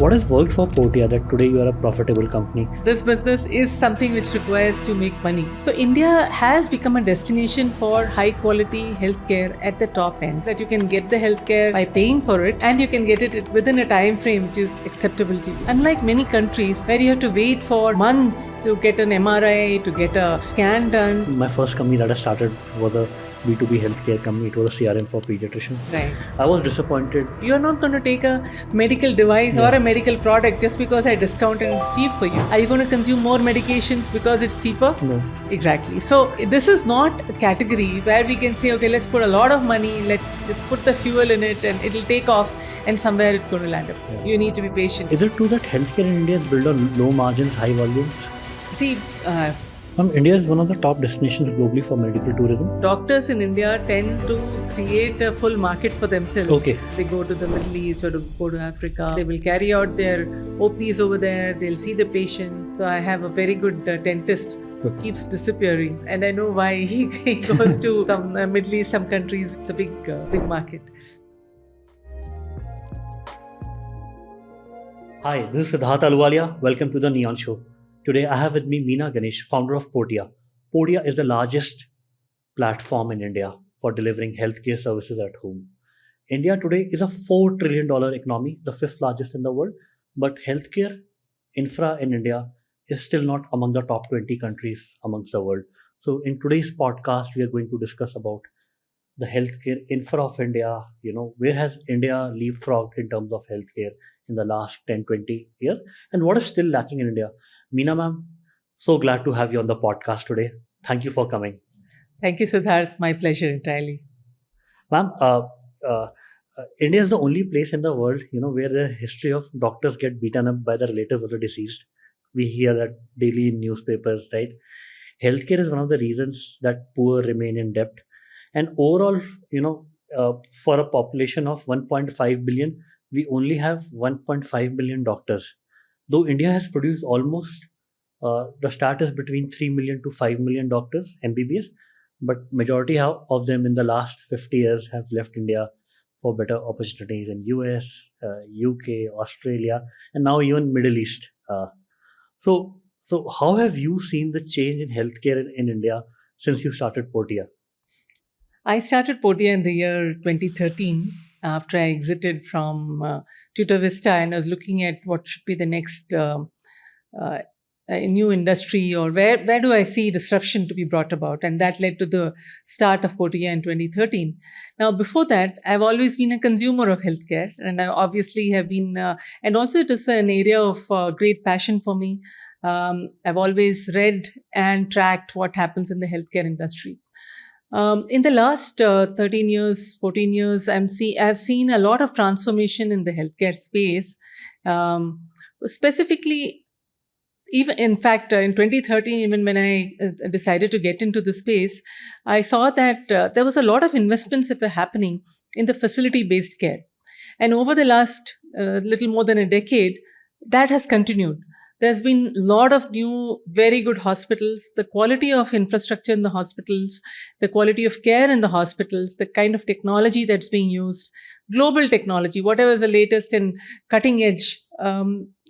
What has worked for Portea that today you are a profitable company? This business is something which requires to make money. So India has become a destination for high quality healthcare at the top end. That you can get the healthcare by paying for it and you can get it within a time frame which is acceptable to you. Unlike many countries where you have to wait for months to get an MRI, to get a scan done. My first company that I started was a B2B healthcare company. It was a CRM for pediatricians. Right. I was disappointed. You're not going to take a medical device or a medical product just because I discount and it's cheap for you. Are you going to consume more medications because it's cheaper? No. Exactly. So this is not a category where we can say, okay, let's put a lot of money, let's just put the fuel in it and it'll take off and somewhere it's going to land up. Yeah. You need to be patient. Is it true that healthcare in India is built on low margins, high volumes? See, India is one of the top destinations globally for medical tourism. Doctors in India tend to create a full market for themselves. Okay. They go to the Middle East or to go to Africa. They will carry out their OPs over there. They'll see the patients. So I have a very good dentist who keeps disappearing. And I know why he goes to some Middle East, some countries. It's a big market. Hi, this is Siddharth Aluwalia. Welcome to the Neon Show. Today I have with me Meena Ganesh, founder of Portea. Portea is the largest platform in India for delivering healthcare services at home. India today is a $4 trillion economy, the fifth largest in the world, but healthcare infra in India is still not among the top 20 countries amongst the world. So in today's podcast, we are going to discuss about the healthcare infra of India. Where has India leapfrogged in terms of healthcare in the last 10-20 years, and what is still lacking in India? Meena ma'am, so glad to have you on the podcast today. Thank you for coming. Thank you, Siddharth. My pleasure entirely. Ma'am, India is the only place in the world, where the history of doctors get beaten up by the relatives of the deceased. We hear that daily in newspapers, right? Healthcare is one of the reasons that poor remain in debt. And overall, for a population of 1.5 billion, we only have 1.5 billion doctors. Though India has produced almost, the stat is between 3 million to 5 million doctors, MBBS, but majority of them in the last 50 years have left India for better opportunities in US, UK, Australia, and now even Middle East. So how have you seen the change in healthcare in India since you started Portea? I started Portea in the year 2013. After I exited from Tutor Vista and I was looking at what should be the next new industry, or where do I see disruption to be brought about, and that led to the start of Portea in 2013. Now before that, I've always been a consumer of healthcare, and I obviously have been, and also it is an area of great passion for me. I've always read and tracked what happens in the healthcare industry. In the last 13 years, 14 years, I've seen a lot of transformation in the healthcare space. Specifically, even in fact, in 2013, even when I decided to get into the space, I saw that there was a lot of investments that were happening in the facility-based care. And over the last little more than a decade, that has continued. There's been a lot of new, very good hospitals. The quality of infrastructure in the hospitals, the quality of care in the hospitals, the kind of technology that's being used, global technology, whatever is the latest and cutting edge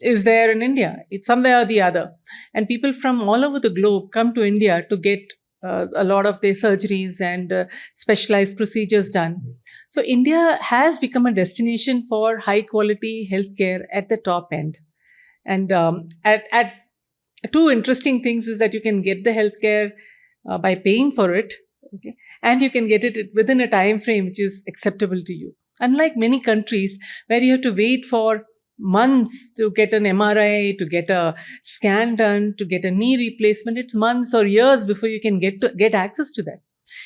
is there in India. It's somewhere or the other. And people from all over the globe come to India to get a lot of their surgeries and specialized procedures done. So India has become a destination for high quality healthcare at the top end. And at two interesting things is that you can get the healthcare by paying for it, okay, and you can get it within a time frame which is acceptable to you. Unlike many countries where you have to wait for months to get an MRI, to get a scan done, to get a knee replacement, it's months or years before you can get access to that.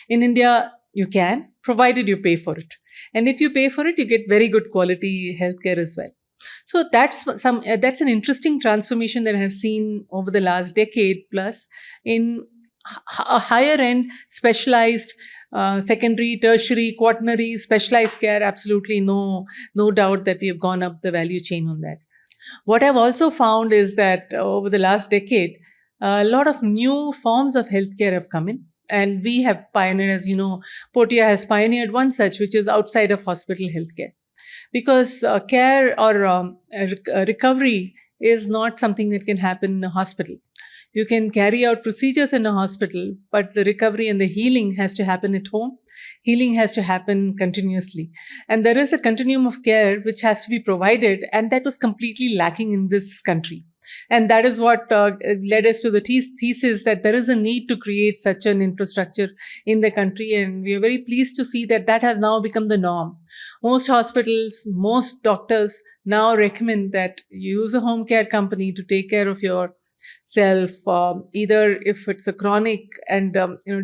In India, you can, provided you pay for it. And if you pay for it, you get very good quality healthcare as well. So that's an interesting transformation that I have seen over the last decade plus in a higher end specialized secondary, tertiary, quaternary, specialized care. Absolutely no doubt that we have gone up the value chain on that. What I've also found is that over the last decade, a lot of new forms of healthcare have come in. And we have pioneered, as you know, Portea has pioneered one such, which is outside of hospital healthcare. because care or recovery is not something that can happen in a hospital. You can carry out procedures in a hospital, but the recovery and the healing has to happen at home. Healing has to happen continuously. And there is a continuum of care which has to be provided, and that was completely lacking in this country. And that is what led us to the thesis that there is a need to create such an infrastructure in the country. And we are very pleased to see that that has now become the norm. Most hospitals, most doctors now recommend that you use a home care company to take care of your self, either if it's a chronic and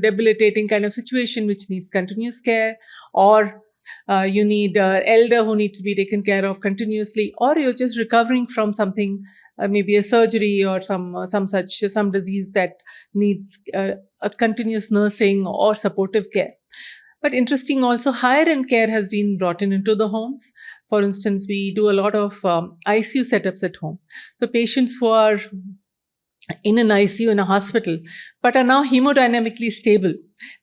debilitating kind of situation which needs continuous care, or you need elder who need to be taken care of continuously, or you're just recovering from something, maybe a surgery or some disease that needs a continuous nursing or supportive care. But interesting also, higher end care has been brought into the homes. For instance, we do a lot of ICU setups at home. So patients who are in an ICU in a hospital, but are now hemodynamically stable.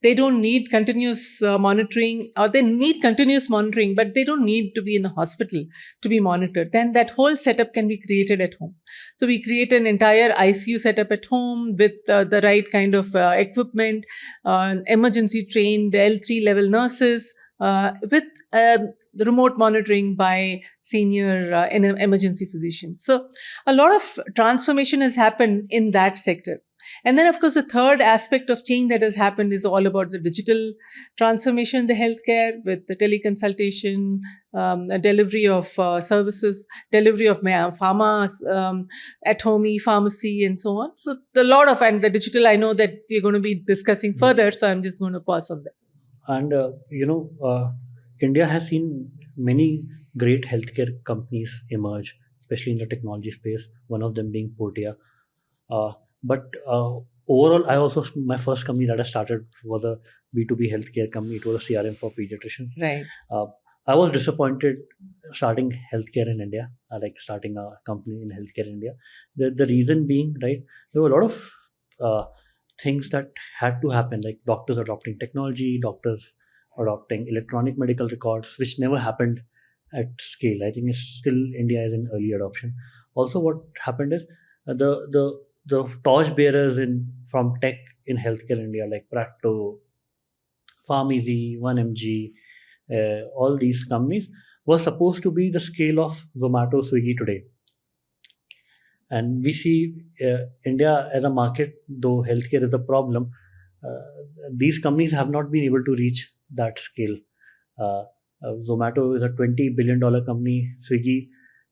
They don't need continuous monitoring, or they need continuous monitoring, but they don't need to be in the hospital to be monitored. Then that whole setup can be created at home. So we create an entire ICU setup at home with the right kind of equipment, emergency trained L3 level nurses, with the remote monitoring by senior emergency physicians. So a lot of transformation has happened in that sector. And then, of course, the third aspect of change that has happened is all about the digital transformation in the healthcare, with the teleconsultation, delivery of services, delivery of pharma, at home e-pharmacy, and so on. So and the digital, I know that we're going to be discussing further, so I'm just going to pause on that. And India has seen many great healthcare companies emerge, especially in the technology space. One of them being Portea. But overall, my first company that I started was a B2B healthcare company. It was a CRM for pediatricians. Right. I was disappointed starting healthcare in India, like starting a company in healthcare in India. The reason being, right, there were a lot of things that had to happen, like doctors adopting technology, doctors adopting electronic medical records, which never happened at scale. I think it's still India is in early adoption. Also, what happened is the torch bearers from tech in healthcare in India, like Practo, PharmEasy, 1mg, all these companies were supposed to be the scale of Zomato, Swiggy today. And we see India as a market, though healthcare is a problem, these companies have not been able to reach that scale. Zomato is a $20 billion company, Swiggy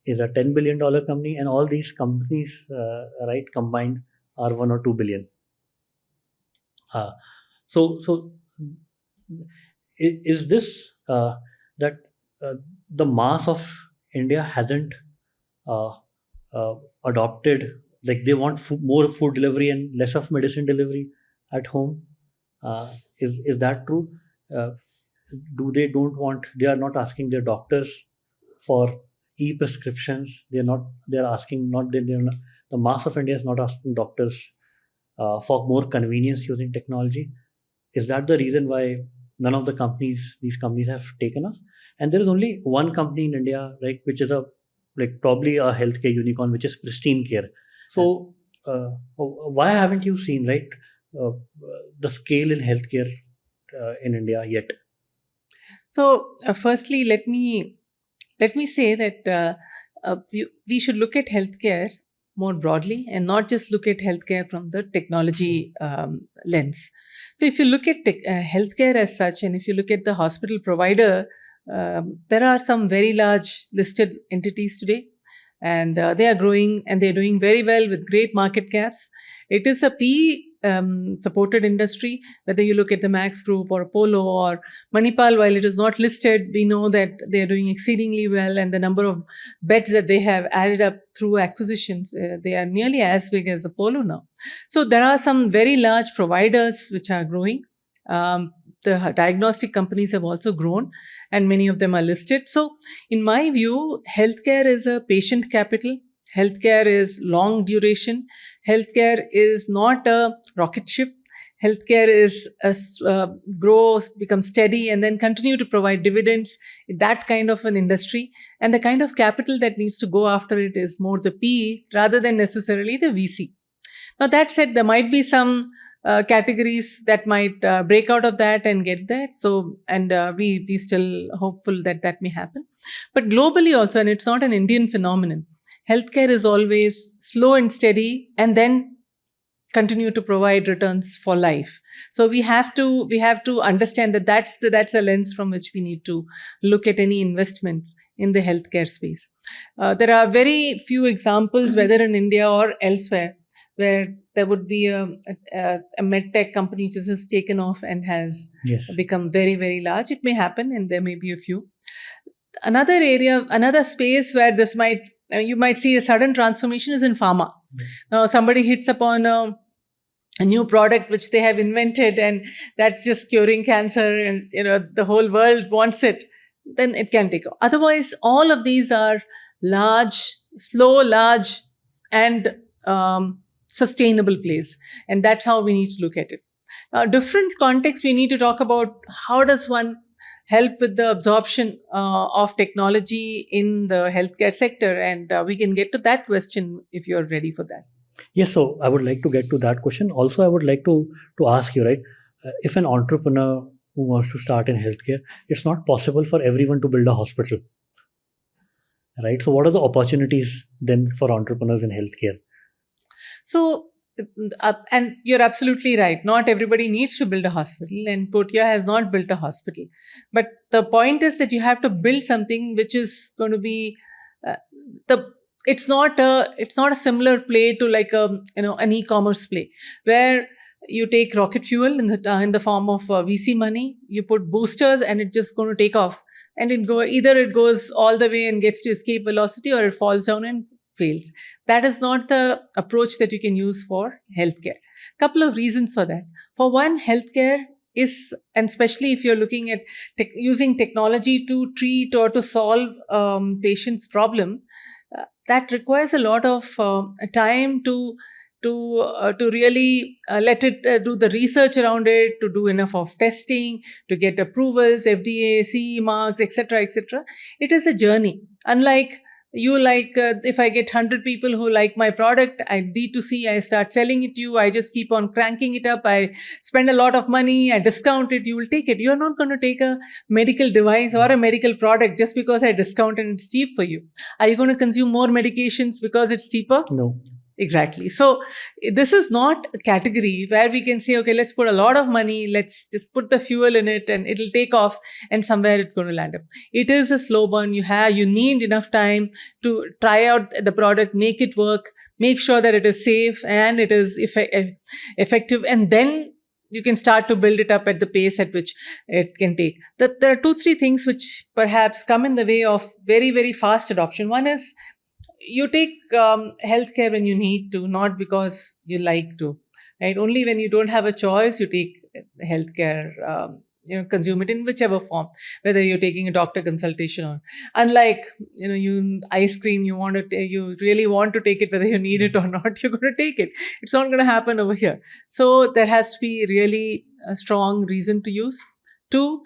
is a $10 billion company, and all these companies, right, combined are 1 or 2 billion. So is this that the mass of India hasn't adopted, like they want more food delivery and less of medicine delivery at home? Is that true? They are not asking their doctors for e-prescriptions. The mass of India is not asking doctors for more convenience using technology. Is that the reason why none of these companies have taken us? And there is only one company in India, right, which is probably a healthcare unicorn, which is Pristine Care. So why haven't you seen, right, the scale in healthcare in India yet? So, firstly, let me say that we should look at healthcare more broadly and not just look at healthcare from the technology lens. So, if you look at healthcare as such, and if you look at the hospital provider, there are some very large listed entities today, and they are growing and they're doing very well with great market caps. It is a PE supported industry, whether you look at the Max Group or Apollo or Manipal. While it is not listed, we know that they are doing exceedingly well, and the number of beds that they have added up through acquisitions, they are nearly as big as Apollo now. So there are some very large providers which are growing. The diagnostic companies have also grown, and many of them are listed. So in my view, healthcare is a patient capital. Healthcare is long duration. Healthcare is not a rocket ship. healthcare is grow, become steady, and then continue to provide dividends. That kind of an industry, and the kind of capital that needs to go after it is more the PE rather than necessarily the VC. Now, that said, there might be some categories that might break out of that and get there. So, and we still hopeful that that may happen. But globally also, and it's not an Indian phenomenon, healthcare is always slow and steady, and then continue to provide returns for life. So we have to understand that that's a lens from which we need to look at any investments in the healthcare space. There are very few examples, whether in India or elsewhere, where there would be a medtech company which has taken off and has Yes. become very, very large. It may happen, and there may be a few. Another area, another space where this might you might see a sudden transformation is in pharma. Now, somebody hits upon a new product which they have invented, and that's just curing cancer, and the whole world wants it. Then it can take off. Otherwise, all of these are large, and sustainable plays, and that's how we need to look at it. Different context, we need to talk about how does one help with the absorption of technology in the healthcare sector, and we can get to that question if you're ready for that. Yes, so I would like to get to that question. Also, I would like to ask you, right? If an entrepreneur who wants to start in healthcare, it's not possible for everyone to build a hospital, right? So, what are the opportunities then for entrepreneurs in healthcare? So, and you're absolutely right. Not everybody needs to build a hospital, and Portea has not built a hospital. But the point is that you have to build something which is going to be the. It's not a similar play to like an e-commerce play where you take rocket fuel in the form of VC money. You put boosters, and it's just going to take off, and either it goes all the way and gets to escape velocity, or it falls down and fails. That is not the approach that you can use for healthcare. Couple of reasons for that. For one, healthcare is, and especially if you're looking at using technology to treat or to solve patients' problem, that requires a lot of time to really let it do the research around it, to do enough of testing, to get approvals, FDA, CE marks, etc., etc. It is a journey. Unlike if I get 100 people who like my product, I D2C, I start selling it to you, I just keep on cranking it up, I spend a lot of money, I discount it, you will take it. You're not going to take a medical device or a medical product just because I discount and it's cheap for you. Are you going to consume more medications because it's cheaper? No. Exactly. So this is not a category where we can say, okay, let's put a lot of money, let's just put the fuel in it and it'll take off and somewhere it's going to land up. It is a slow burn. You need enough time to try out the product, make it work, make sure that it is safe and it is effective. And then you can start to build it up at the pace at which it can take. There are 2-3 things which perhaps come in the way of very, very fast adoption. One is, you take healthcare when you need to, not because you like to, right? Only when you don't have a choice, you take healthcare, consume it in whichever form, whether you're taking a doctor consultation or, unlike, you ice cream, you really want to take it, whether you need it or not, you're going to take it. It's not going to happen over here. So there has to be really a strong reason to use. 2,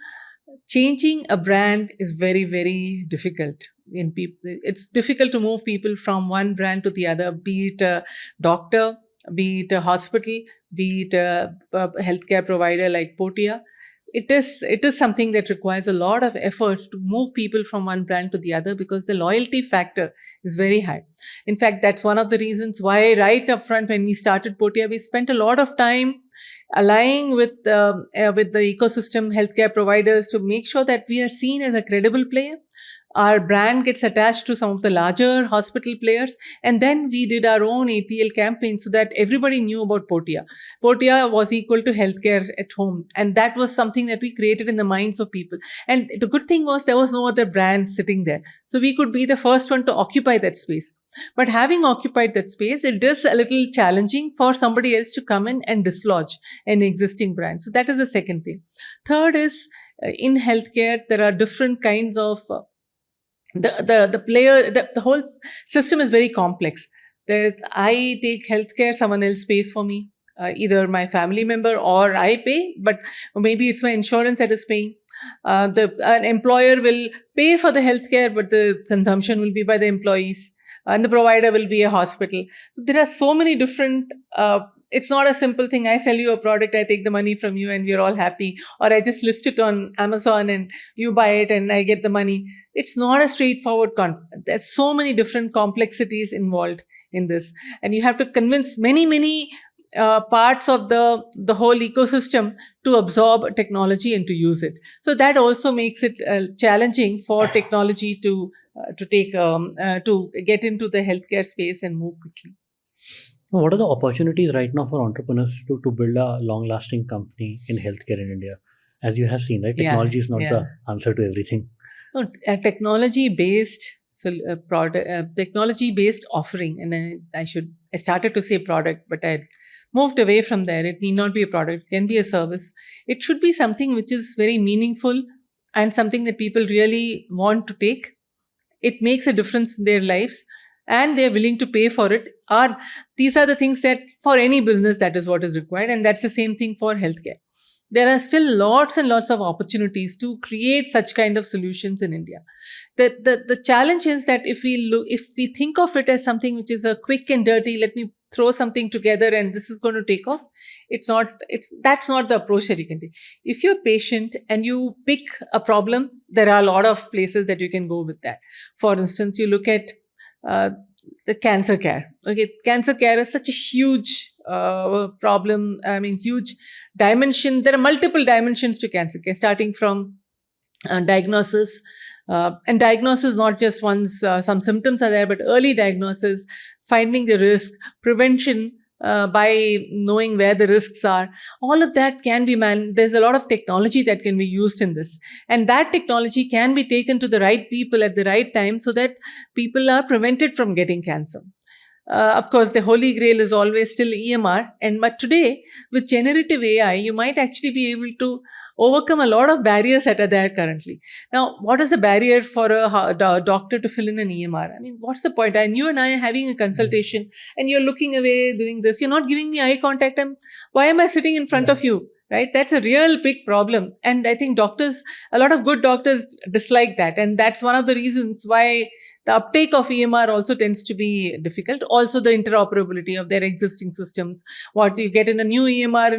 changing a brand is very, very difficult. It's difficult to move people from one brand to the other, be it a doctor, be it a hospital, be it a healthcare provider like Portea. It is something that requires a lot of effort to move people from one brand to the other because the loyalty factor is very high. In fact, that's one of the reasons why right up front when we started Portea, we spent a lot of time aligning with the ecosystem healthcare providers to make sure that we are seen as a credible player. Our brand gets attached to some of the larger hospital players. And then we did our own ATL campaign so that everybody knew about Portea. Portea was equal to healthcare at home. And that was something that we created in the minds of people. And the good thing was there was no other brand sitting there. So we could be the first one to occupy that space. But having occupied that space, it is a little challenging for somebody else to come in and dislodge an existing brand. So that is the second thing. Third is, in healthcare, there are different kinds of the whole system is very complex. I take healthcare, someone else pays for me. either my family member or I pay, but maybe it's my insurance that is paying. An employer will pay for the healthcare, but the consumption will be by the employees, and the provider will be a hospital. So there are so many different. It's not a simple thing. I sell you a product, I take the money from you, and we're all happy. Or I just list it on Amazon, and you buy it, and I get the money. It's not a straightforward concept. There's so many different complexities involved in this, and you have to convince many parts of the whole ecosystem to absorb technology and to use it. So that also makes it challenging for technology to get into the healthcare space and move quickly. What are the opportunities right now for entrepreneurs to build a long-lasting company in healthcare in India? As you have seen, right, technology is not the answer to everything. No, a technology-based technology-based offering, and I started to say product, but I moved away from there. It need not be a product; it can be a service. It should be something which is very meaningful and something that people really want to take. It makes a difference in their lives, and they're willing to pay for it. These are the things that for any business, that is what is required, and that's the same thing for healthcare. There are still lots and lots of opportunities to create such kind of solutions in India. The challenge is that if we think of it as something which is a quick and dirty, let me throw something together and this is going to take off. That's not the approach that you can take. If you're patient and you pick a problem, there are a lot of places that you can go with that. For instance, you look at the cancer care. Okay, cancer care is such a huge problem. I mean, huge dimension. There are multiple dimensions to cancer care, starting from diagnosis. And diagnosis, not just once some symptoms are there, but early diagnosis, finding the risk, prevention by knowing where the risks are. All of that can be there's a lot of technology that can be used in this. And that technology can be taken to the right people at the right time so that people are prevented from getting cancer. Of course, the holy grail is always still EMR. But today, with generative AI, you might actually be able to overcome a lot of barriers that are there currently. Now, what is the barrier for a doctor to fill in an EMR? I mean, what's the point? And you and I are having a consultation and you're looking away doing this. You're not giving me eye contact. Why am I sitting in front of you? Right? That's a real big problem. And I think a lot of good doctors dislike that. And that's one of the reasons why the uptake of EMR also tends to be difficult. Also, the interoperability of their existing systems. What you get in a new EMR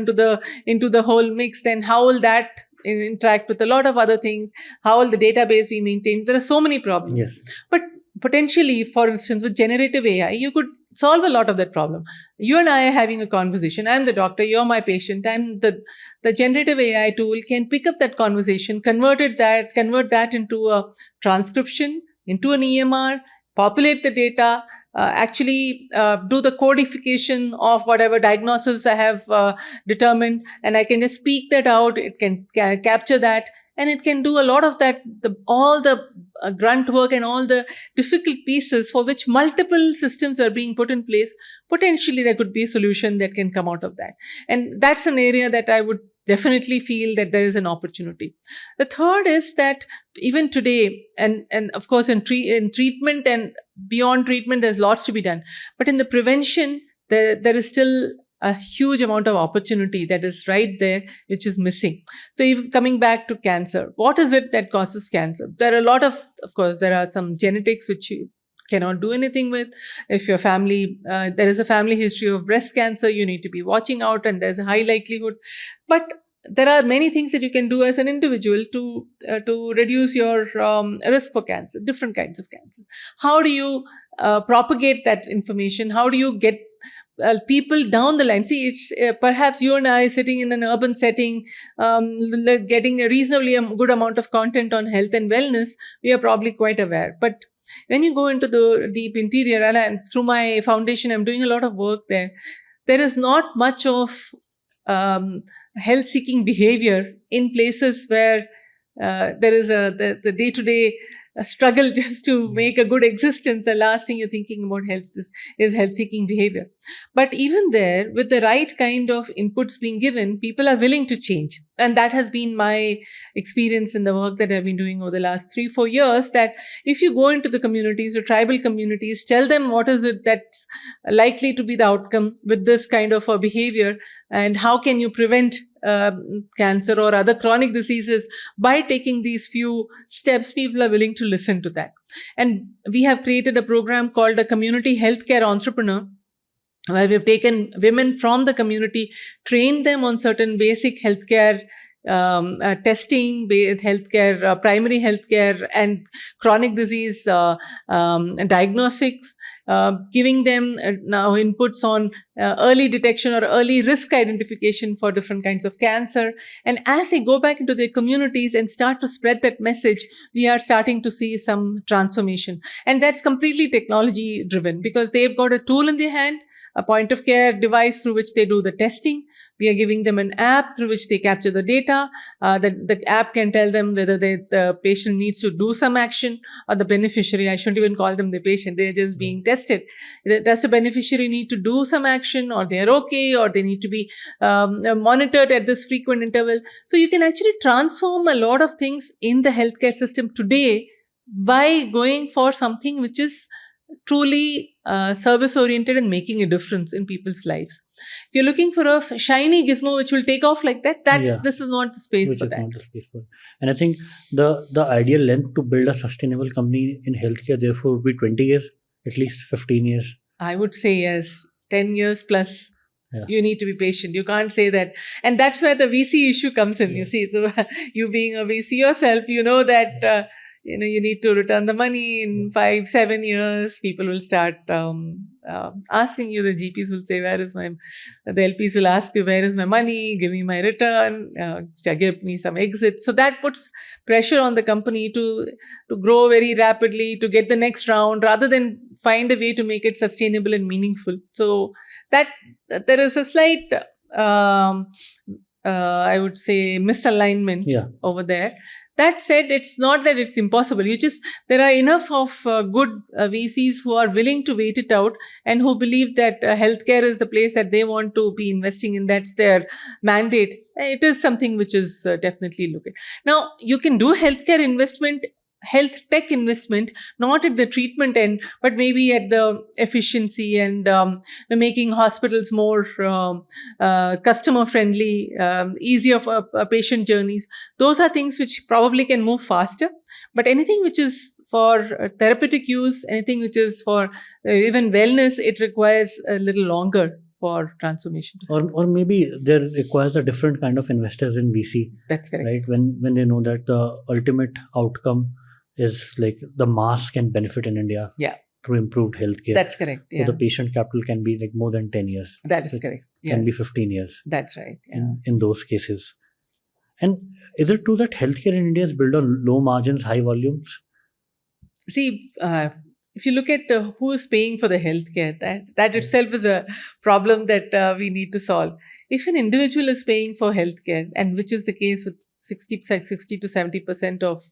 into the whole mix, then how will that interact with a lot of other things? How will the database be maintained? There are so many problems. Yes. But potentially, for instance, with generative AI, you could solve a lot of that problem. You and I are having a conversation. I'm the doctor, you're my patient, and the generative AI tool can pick up that conversation, convert that into a transcription, into an EMR, populate the data, actually do the codification of whatever diagnosis I have determined, and I can just speak that out. It can capture that, and it can do a lot of that, all the grunt work and all the difficult pieces for which multiple systems are being put in place. Potentially, there could be a solution that can come out of that. And that's an area that I would definitely feel that there is an opportunity. The third is that even today, and of course in treatment and beyond treatment, there's lots to be done. But in the prevention, there is still a huge amount of opportunity that is right there, which is missing. So even coming back to cancer, what is it that causes cancer? There are a lot of course, there are some genetics which you cannot do anything with. If your family, there is a family history of breast cancer, you need to be watching out, and there's a high likelihood. But there are many things that you can do as an individual to reduce your risk for cancer, different kinds of cancer. How do you propagate that information? How do you get people down the line? See, it's, perhaps you and I sitting in an urban setting, getting a reasonably good amount of content on health and wellness, we are probably quite aware. But when you go into the deep interior, and through my foundation, I'm doing a lot of work there. There is not much of health-seeking behavior in places where there is the day-to-day struggle just to make a good existence, the last thing you're thinking about is health-seeking behavior. But even there, with the right kind of inputs being given, people are willing to change. And that has been my experience in the work that I've been doing over the last 3-4 years, that if you go into the communities or tribal communities, tell them what is it that's likely to be the outcome with this kind of a behavior, and how can you prevent cancer or other chronic diseases by taking these few steps, people are willing to listen to that. And we have created a program called a community healthcare entrepreneur, where we've taken women from the community, trained them on certain basic healthcare testing, healthcare, primary healthcare, and chronic disease diagnostics, giving them now inputs on early detection or early risk identification for different kinds of cancer. And as they go back into their communities and start to spread that message, we are starting to see some transformation. And that's completely technology driven, because they've got a tool in their hand, a point of care device through which they do the testing. We are giving them an app through which they capture the data. The app can tell them whether the patient needs to do some action, or the beneficiary, I shouldn't even call them the patient, they're just being tested. Does the beneficiary need to do some action, or they're okay, or they need to be monitored at this frequent interval? So you can actually transform a lot of things in the healthcare system today by going for something which is truly service oriented and making a difference in people's lives. If you're looking for a shiny gizmo which will take off like that, this is not the space Which for is that. not the space for. And I think the ideal length to build a sustainable company in healthcare therefore would be 20 years, at least 15 years. I would say yes, 10 years plus. Yeah. You need to be patient. You can't say that. And that's where the VC issue comes in. Yeah. You see, so you being a VC yourself, you know that you need to return the money in 5-7 years. People will start asking you. The GPs will say, the LPs will ask you, where is my money? Give me my return. Give me some exit. So that puts pressure on the company to grow very rapidly, to get the next round, rather than find a way to make it sustainable and meaningful. So that there is a slight, I would say, misalignment over there. That said, it's not that it's impossible. There are enough of good VCs who are willing to wait it out, and who believe that healthcare is the place that they want to be investing in. That's their mandate. It is something which is definitely looked at. Now, you can do health tech investment, not at the treatment end, but maybe at the efficiency and making hospitals more customer friendly, easier for patient journeys. Those are things which probably can move faster. But anything which is for therapeutic use, anything which is for even wellness, it requires a little longer for transformation. Or maybe there requires a different kind of investors in VC. That's correct. Right? When they know that the ultimate outcome is like the mass can benefit in India. Yeah. Through improved healthcare. That's correct. Yeah. So the patient capital can be like more than 10 years. That is correct. Can be 15 years. That's right. Yeah. In those cases. And is it true that healthcare in India is built on low margins, high volumes? See, if you look at who is paying for the healthcare, that itself is a problem that we need to solve. If an individual is paying for healthcare, and which is the case with 60 to 70% of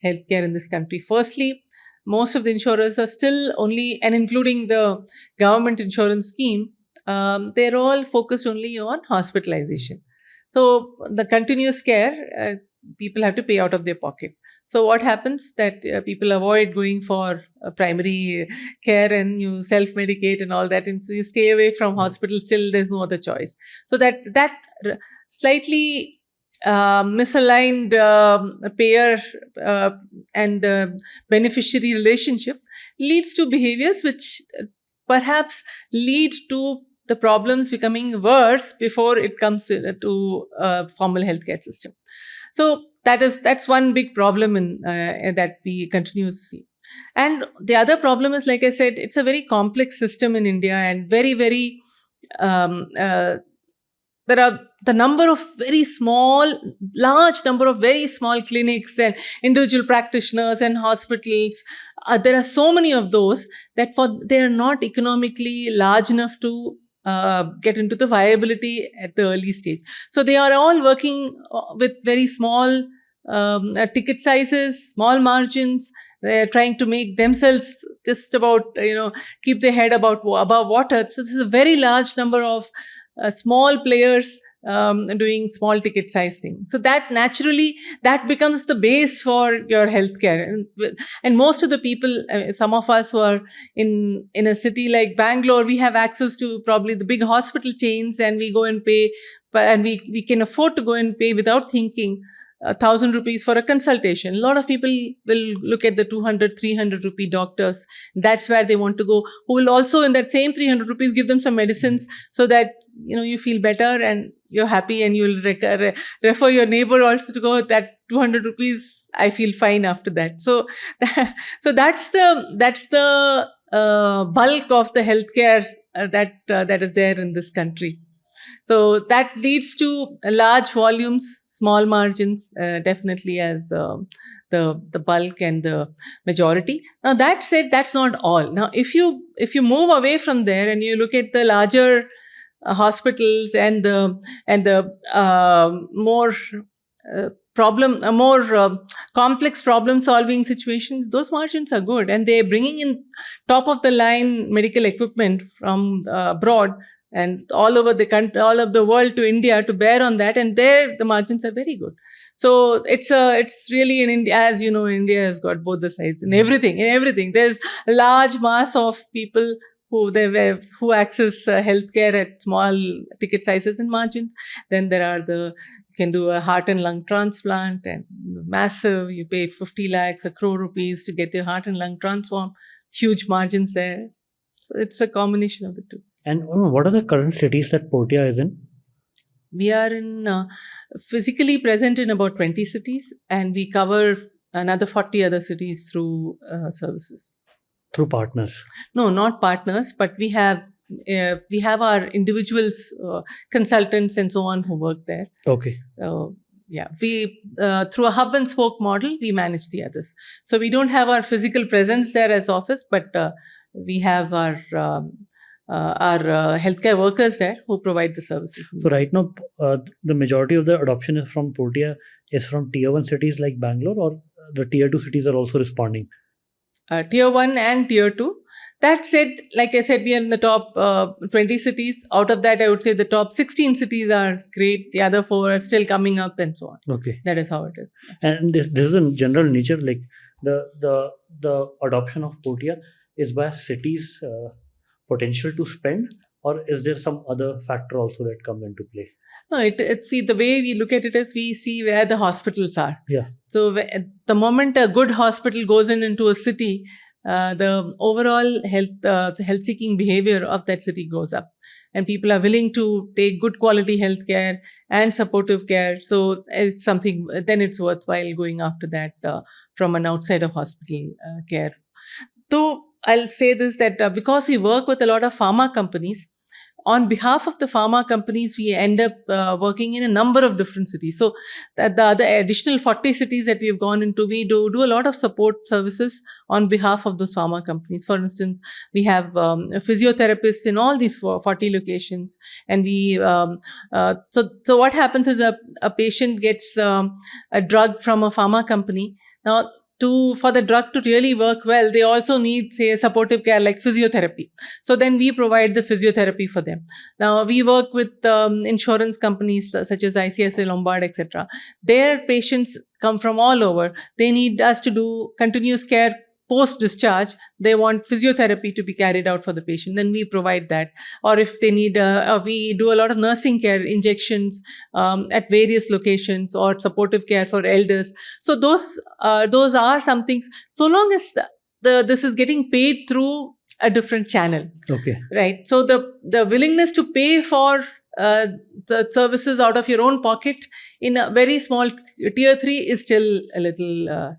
healthcare in this country. Firstly, most of the insurers are still only, and including the government insurance scheme, they're all focused only on hospitalization. So the continuous care, people have to pay out of their pocket. So what happens that people avoid going for primary care, and you self-medicate and all that, and so you stay away from hospitals till there's no other choice. So that slightly misaligned payer and beneficiary relationship leads to behaviors which perhaps lead to the problems becoming worse before it comes to a formal healthcare system. So that's one big problem that we continue to see. And the other problem is, like I said, it's a very complex system in India, and very, very there are large number of very small clinics and individual practitioners and hospitals. There are so many of those that they are not economically large enough to get into the viability at the early stage. So they are all working with very small ticket sizes, small margins. They're trying to make themselves just about, keep their head above water. So this is a very large number of small players doing small ticket size things. So that naturally, that becomes the base for your healthcare. And most of the people, some of us who are in a city like Bangalore, we have access to probably the big hospital chains, and we go and pay, and we can afford to go and pay without thinking 1,000 rupees for a consultation. A lot of people will look at the 200, 300 rupee doctors. That's where they want to go, who will also in that same 300 rupees give them some medicines so that, you feel better and you're happy, and you'll refer your neighbor also to go, that 200 rupees, I feel fine after that. So, so that's the bulk of the healthcare that is there in this country. So that leads to large volumes, small margins, definitely as the bulk and the majority. Now that said, that's not all. Now if you move away from there and you look at the larger hospitals and the more complex problem solving situations, those margins are good, and they're bringing in top of the line medical equipment from abroad and all over the country, all of the world to India to bear on that, and there the margins are very good. So it's really in India, as you know, India has got both the sides in everything. There's a large mass of people who access healthcare at small ticket sizes and margins. Then there are you can do a heart and lung transplant, and massive, you pay 50 lakhs, 1 crore rupees to get your heart and lung transformed. Huge margins there. So it's a combination of the two. And what are the current cities that Portea is in? We are physically present in about 20 cities, and we cover another 40 other cities through services. Through partners? No, not partners, but we have our individuals, consultants and so on who work there. Okay. Yeah, we through a hub and spoke model, we manage the others. So we don't have our physical presence there as office, but we have our healthcare workers there who provide the services. So right now, the majority of the adoption is from Portea is from tier 1 cities like Bangalore, or the tier 2 cities are also responding? Tier 1 and tier 2. That said, like I said, we are in the top 20 cities. Out of that, I would say the top 16 cities are great. The other 4 are still coming up and so on. Okay. That is how it is. And this is in general nature, like the adoption of Portea is by cities' potential to spend, or is there some other factor also that comes into play? No, see, the way we look at it is we see where the hospitals are. Yeah. So the moment a good hospital goes into a city, the overall health-seeking behavior of that city goes up, and people are willing to take good quality healthcare and supportive care. So it's something. Then it's worthwhile going after that from an outside of hospital care. Though I'll say this, that because we work with a lot of pharma companies, on behalf of the pharma companies, we end up working in a number of different cities. So the other additional 40 cities that we've gone into, we do a lot of support services on behalf of those pharma companies. For instance, we have physiotherapists in all these 40 locations. And we so what happens is a patient gets a drug from a pharma company. Now, for the drug to really work well, they also need, say, a supportive care like physiotherapy. So then we provide the physiotherapy for them. Now we work with insurance companies such as ICICI, Lombard, etc. Their patients come from all over. They need us to do continuous care post-discharge. They want physiotherapy to be carried out for the patient. Then we provide that. Or if they need, we do a lot of nursing care, injections at various locations, or supportive care for elders. So those are some things. So long as this is getting paid through a different channel. Okay. Right. So the willingness to pay for the services out of your own pocket in a very small tier 3 is still a little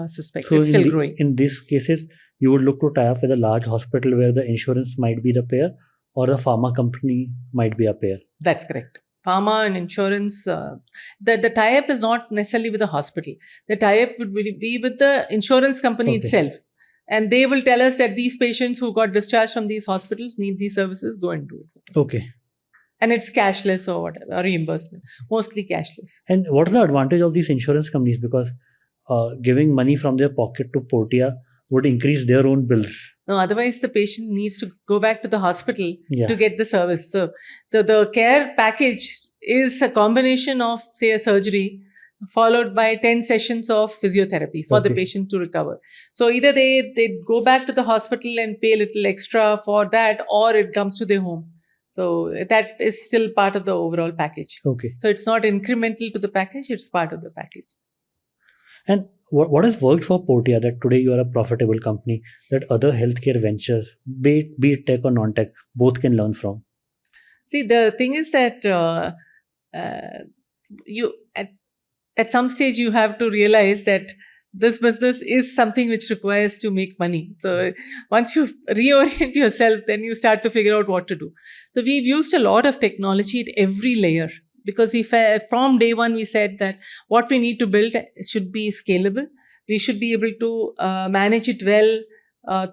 suspect. So it's still growing. In these cases, you would look to tie up with a large hospital where the insurance might be the payer, or the pharma company might be a payer. That's correct. Pharma and insurance, the tie-up is not necessarily with the hospital. The tie-up would be with the insurance company itself. And they will tell us that these patients who got discharged from these hospitals need these services, go and do it. Okay. And it's cashless or whatever, or reimbursement, mostly cashless. And what is the advantage of these insurance companies? Because giving money from their pocket to Portea would increase their own bills. No, otherwise the patient needs to go back to the hospital Yeah. to get the service. So the care package is a combination of, say, a surgery followed by 10 sessions of physiotherapy for the Okay. patient to recover. So either they go back to the hospital and pay a little extra for that, or it comes to their home. So that is still part of the overall package. Okay. So it's not incremental to the package, it's part of the package. And what has worked for Portea that today you are a profitable company that other healthcare ventures, be it tech or non-tech, both can learn from? See, the thing is that you at some stage you have to realize that this business is something which requires to make money. So once you reorient yourself, then you start to figure out what to do. So we've used a lot of technology at every layer, because from day one we said that what we need to build should be scalable. We should be able to manage it well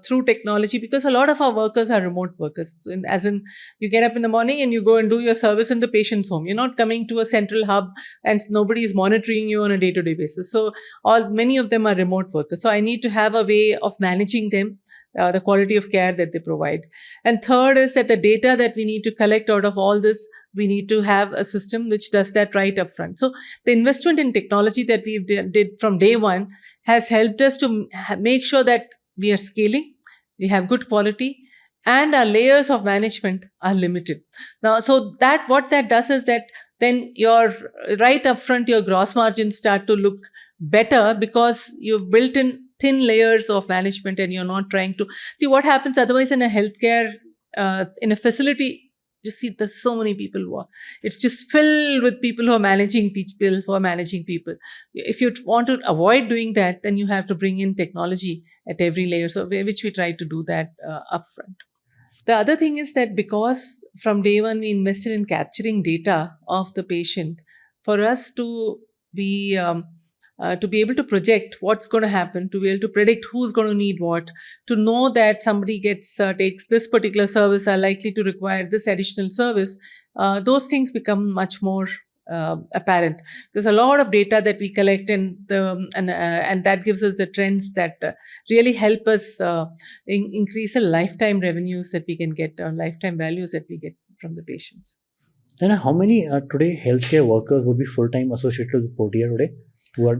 through technology, because a lot of our workers are remote workers. So as in, you get up in the morning and you go and do your service in the patient's home. You're not coming to a central hub and nobody is monitoring you on a day-to-day basis. So many of them are remote workers. So I need to have a way of managing them, the quality of care that they provide. And third is that the data that we need to collect out of all this, we need to have a system which does that right up front. So the investment in technology that we did from day one has helped us to make sure that we are scaling, we have good quality, and our layers of management are limited. Now, so that what that does is that then your right up front, your gross margins start to look better, because you've built in thin layers of management and you're not trying to see what happens otherwise in a healthcare, in a facility. You see, there's so many people it's just filled with people who are managing people, who are managing people. If you want to avoid doing that, then you have to bring in technology at every layer, so which we try to do that upfront. The other thing is that because from day one we invested in capturing data of the patient, for us to be able to project what's going to happen, to be able to predict who's going to need what, to know that somebody takes this particular service, are likely to require this additional service, those things become much more apparent. There's a lot of data that we collect, and that gives us the trends that really help us increase the lifetime revenues that we can get, or lifetime values that we get from the patients. And how many today healthcare workers would be full-time associated with Portea today, who are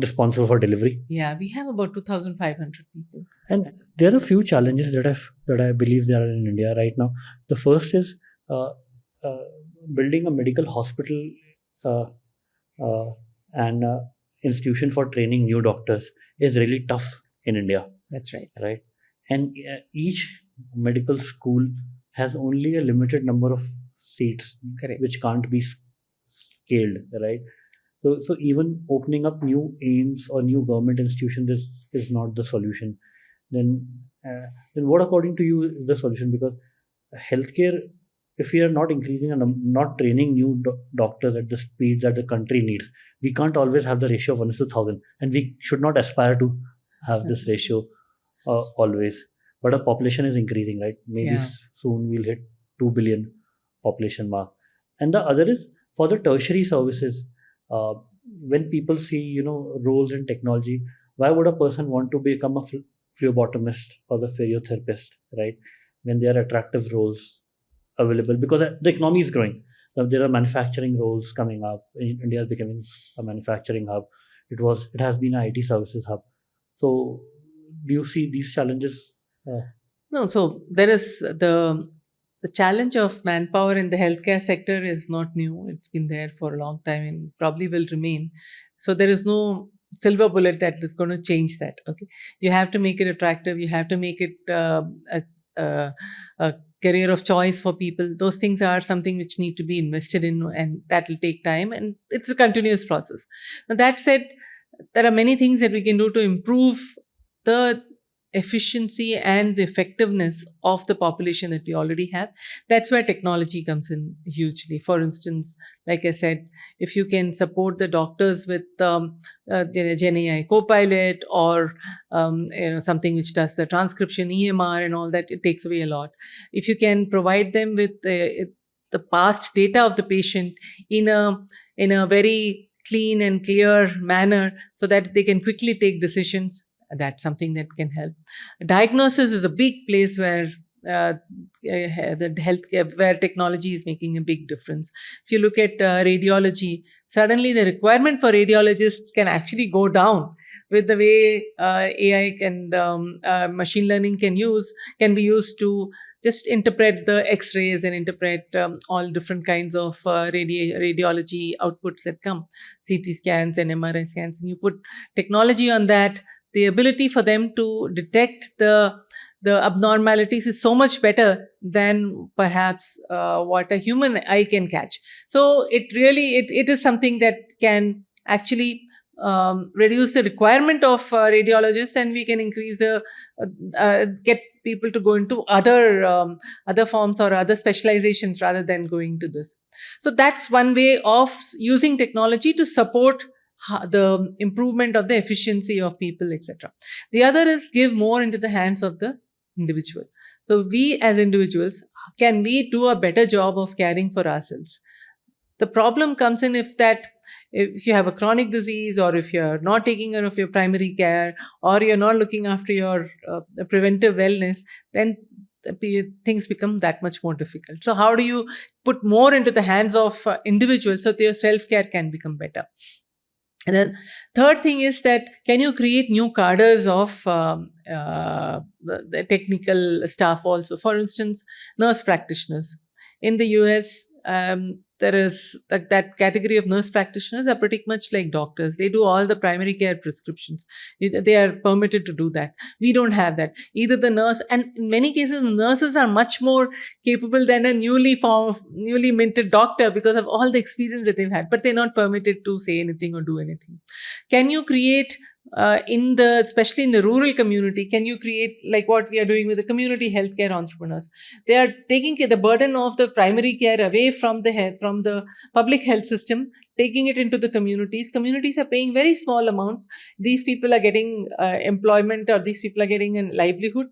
responsible for delivery? Yeah, we have about 2,500 people. And there are a few challenges that I believe there are in India right now. The first is building a medical hospital and institution for training new doctors is really tough in India. That's right. Right. And each medical school has only a limited number of seats, Correct, which can't be scaled, right? So even opening up new aims or new government institutions is not the solution. Then what according to you is the solution? Because healthcare, if we are not increasing and not training new doctors at the speed that the country needs, we can't always have the ratio of 1:1,000, and we should not aspire to have this ratio always. But our population is increasing, right? Maybe soon we'll hit 2 billion population mark. And the other is for the tertiary services. When people see roles in technology, why would a person want to become a phlebotomist or the physiotherapist, right? When there are attractive roles available, because the economy is growing. There are manufacturing roles coming up. India is becoming a manufacturing hub. It has been an IT services hub. So do you see these challenges? No, so there is the challenge of manpower in the healthcare sector is not new. It's been there for a long time and probably will remain. So there is no silver bullet that is going to change that. Okay, you have to make it attractive. You have to make it a career of choice for people. Those things are something which need to be invested in, and that will take time, and it's a continuous process. Now, that said, there are many things that we can do to improve the efficiency and the effectiveness of the population that we already have. That's where technology comes in hugely. For instance, like I said, if you can support the doctors with Gen AI Copilot, or something which does the transcription, EMR and all that, it takes away a lot. If you can provide them with the the past data of the patient in a very clean and clear manner so that they can quickly take decisions. That's something that can help. Diagnosis is a big place where the healthcare, where technology is making a big difference. If you look at radiology, suddenly the requirement for radiologists can actually go down with the way AI and machine learning can be used to just interpret the X-rays and interpret all different kinds of radiology outputs that come, CT scans and MRI scans, and you put technology on that. The ability for them to detect the abnormalities is so much better than perhaps what a human eye can catch. So it is something that can actually reduce the requirement of radiologists, and we can increase get people to go into other forms or other specializations rather than going to this. So that's one way of using technology to support the improvement of the efficiency of people, etc. The other is give more into the hands of the individual. So we as individuals, can we do a better job of caring for ourselves? The problem comes in if you have a chronic disease, or if you're not taking care of your primary care, or you're not looking after your preventive wellness, then things become that much more difficult. So how do you put more into the hands of individuals so that your self-care can become better? And then third thing is that, can you create new cadres of the technical staff also? For instance, nurse practitioners. In the US, there is that category of nurse practitioners are pretty much like doctors. They do all the primary care prescriptions. They are permitted to do that. We don't have that. Either the nurse, and in many cases, nurses are much more capable than a newly minted doctor because of all the experience that they've had, but they're not permitted to say anything or do anything. Can you create especially in the rural community, can you create like what we are doing with the community healthcare entrepreneurs? They are taking the burden of the primary care away from the public health system, taking it into the communities. Communities are paying very small amounts. These people are getting employment, or these people are getting a livelihood.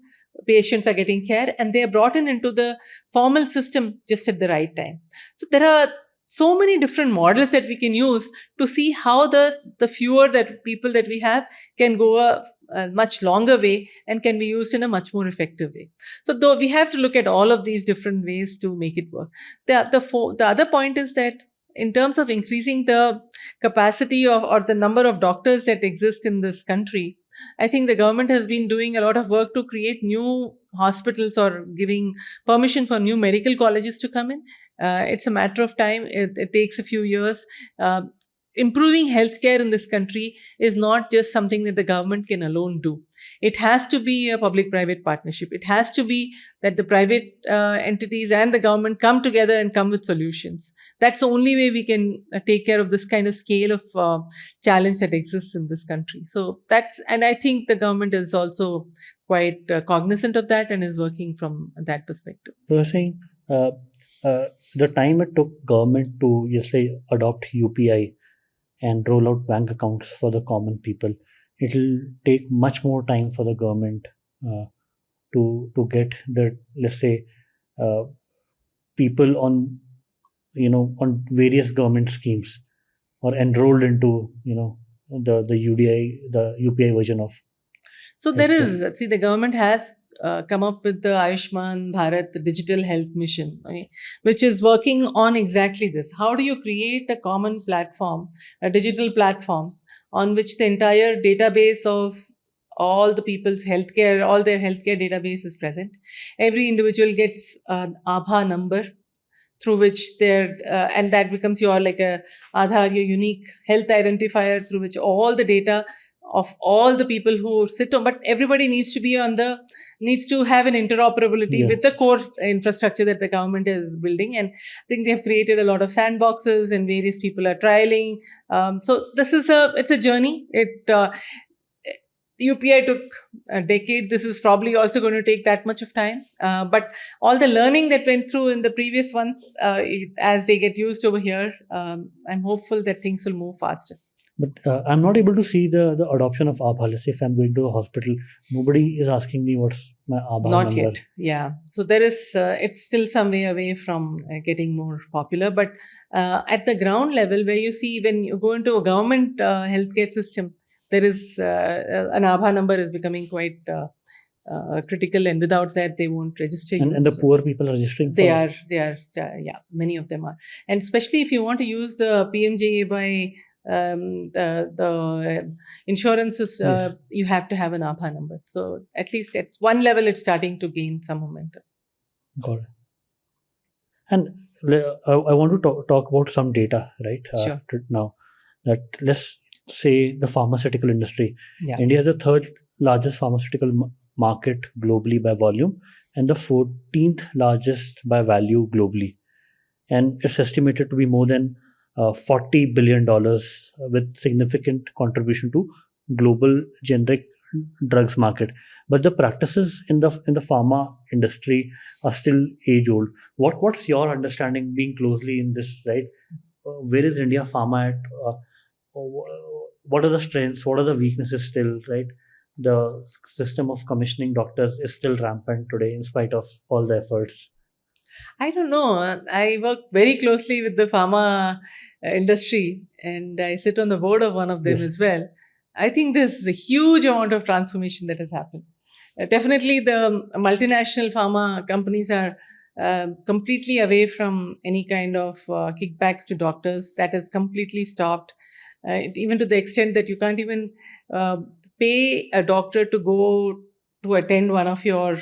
Patients are getting care, and they are brought into the formal system just at the right time. So there are so many different models that we can use to see how the fewer that people that we have can go a much longer way and can be used in a much more effective way. So though we have to look at all of these different ways to make it work. The other point is that in terms of increasing the capacity of, or the number of doctors that exist in this country, I think the government has been doing a lot of work to create new hospitals or giving permission for new medical colleges to come in. It's a matter of time. It takes a few years. Improving healthcare in this country is not just something that the government can alone do. It has to be a public-private partnership. It has to be that the private entities and the government come together and come with solutions. That's the only way we can take care of this kind of scale of challenge that exists in this country. So and I think the government is also quite cognizant of that and is working from that perspective. So you're saying the time it took government to, you say, adopt UPI and roll out bank accounts for the common people, it'll take much more time for the government to get the, let's say, people on on various government schemes or enrolled into the UPI version of. So there is, see, the government has come up with the Ayushman Bharat Digital Health Mission, okay, which is working on exactly this. How do you create a common platform, a digital platform on which the entire database of all the people's healthcare, all their healthcare database is present? Every individual gets an Aadhaar number through which and that becomes your like a Aadhaar, your unique health identifier through which all the data of all the people who sit on, but everybody needs to have an interoperability with the core infrastructure that the government is building. And I think they've created a lot of sandboxes and various people are trialing. So it's a journey. UPI took a decade. This is probably also going to take that much of time. But all the learning that went through in the previous ones, as they get used over here, I'm hopeful that things will move faster. But I'm not able to see the adoption of Aadhaar. Let's say if I'm going to a hospital, nobody is asking me what's my Aadhaar Not number. yet. Yeah. So there is, it's still some way away from getting more popular. But at the ground level, where you see when you go into a government healthcare system, there is an Aadhaar number is becoming quite critical, and without that, they won't register you. And the So poor people are registering they for. are, yeah, many of them are. And especially if you want to use the PMJA by the insurances, Yes, you have to have an Aadhaar number. So at least at one level, it's starting to gain some momentum. got it. And I want to talk about some data, right? Sure. Now, that let's say the pharmaceutical industry. Yeah. India is the third largest pharmaceutical market globally by volume, and the 14th largest by value globally. And it's estimated to be more than $40 billion, with significant contribution to global generic drugs market. But the practices in the pharma industry are still age old. What's your understanding, being closely in this, right? Where is India pharma at? What are the strengths? What are the weaknesses still, right? The system of commissioning doctors is still rampant today in spite of all the efforts. I don't know. I work very closely with the pharma industry, and I sit on the board of one of them Yes. as well. I think there's a huge amount of transformation that has happened. Definitely, the multinational pharma companies are completely away from any kind of kickbacks to doctors. That has completely stopped, even to the extent that you can't even uh, pay a doctor to go to attend one of your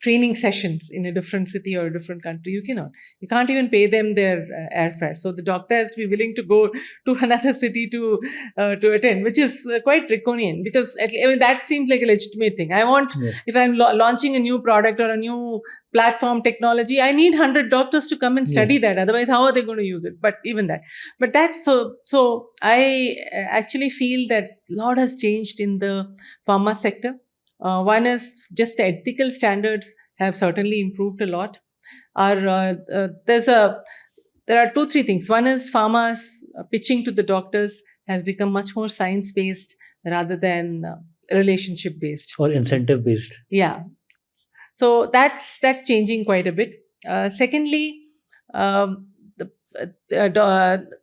training sessions in a different city or a different country. You cannot. You can't even pay them their airfare. So the doctor has to be willing to go to another city to attend, which is quite draconian, because I mean that seems like a legitimate thing. I want, Yes. if I'm launching a new product or a new platform technology, I need 100 doctors to come and study Yes. that. Otherwise, how are they going to use it? But even that, but that's so I actually feel that a lot has changed in the pharma sector. One is just the ethical standards have certainly improved a lot. There are two, three things. One is pharma's pitching to the doctors has become much more science based rather than relationship based Or incentive based. Yeah. So that's changing quite a bit. Secondly, the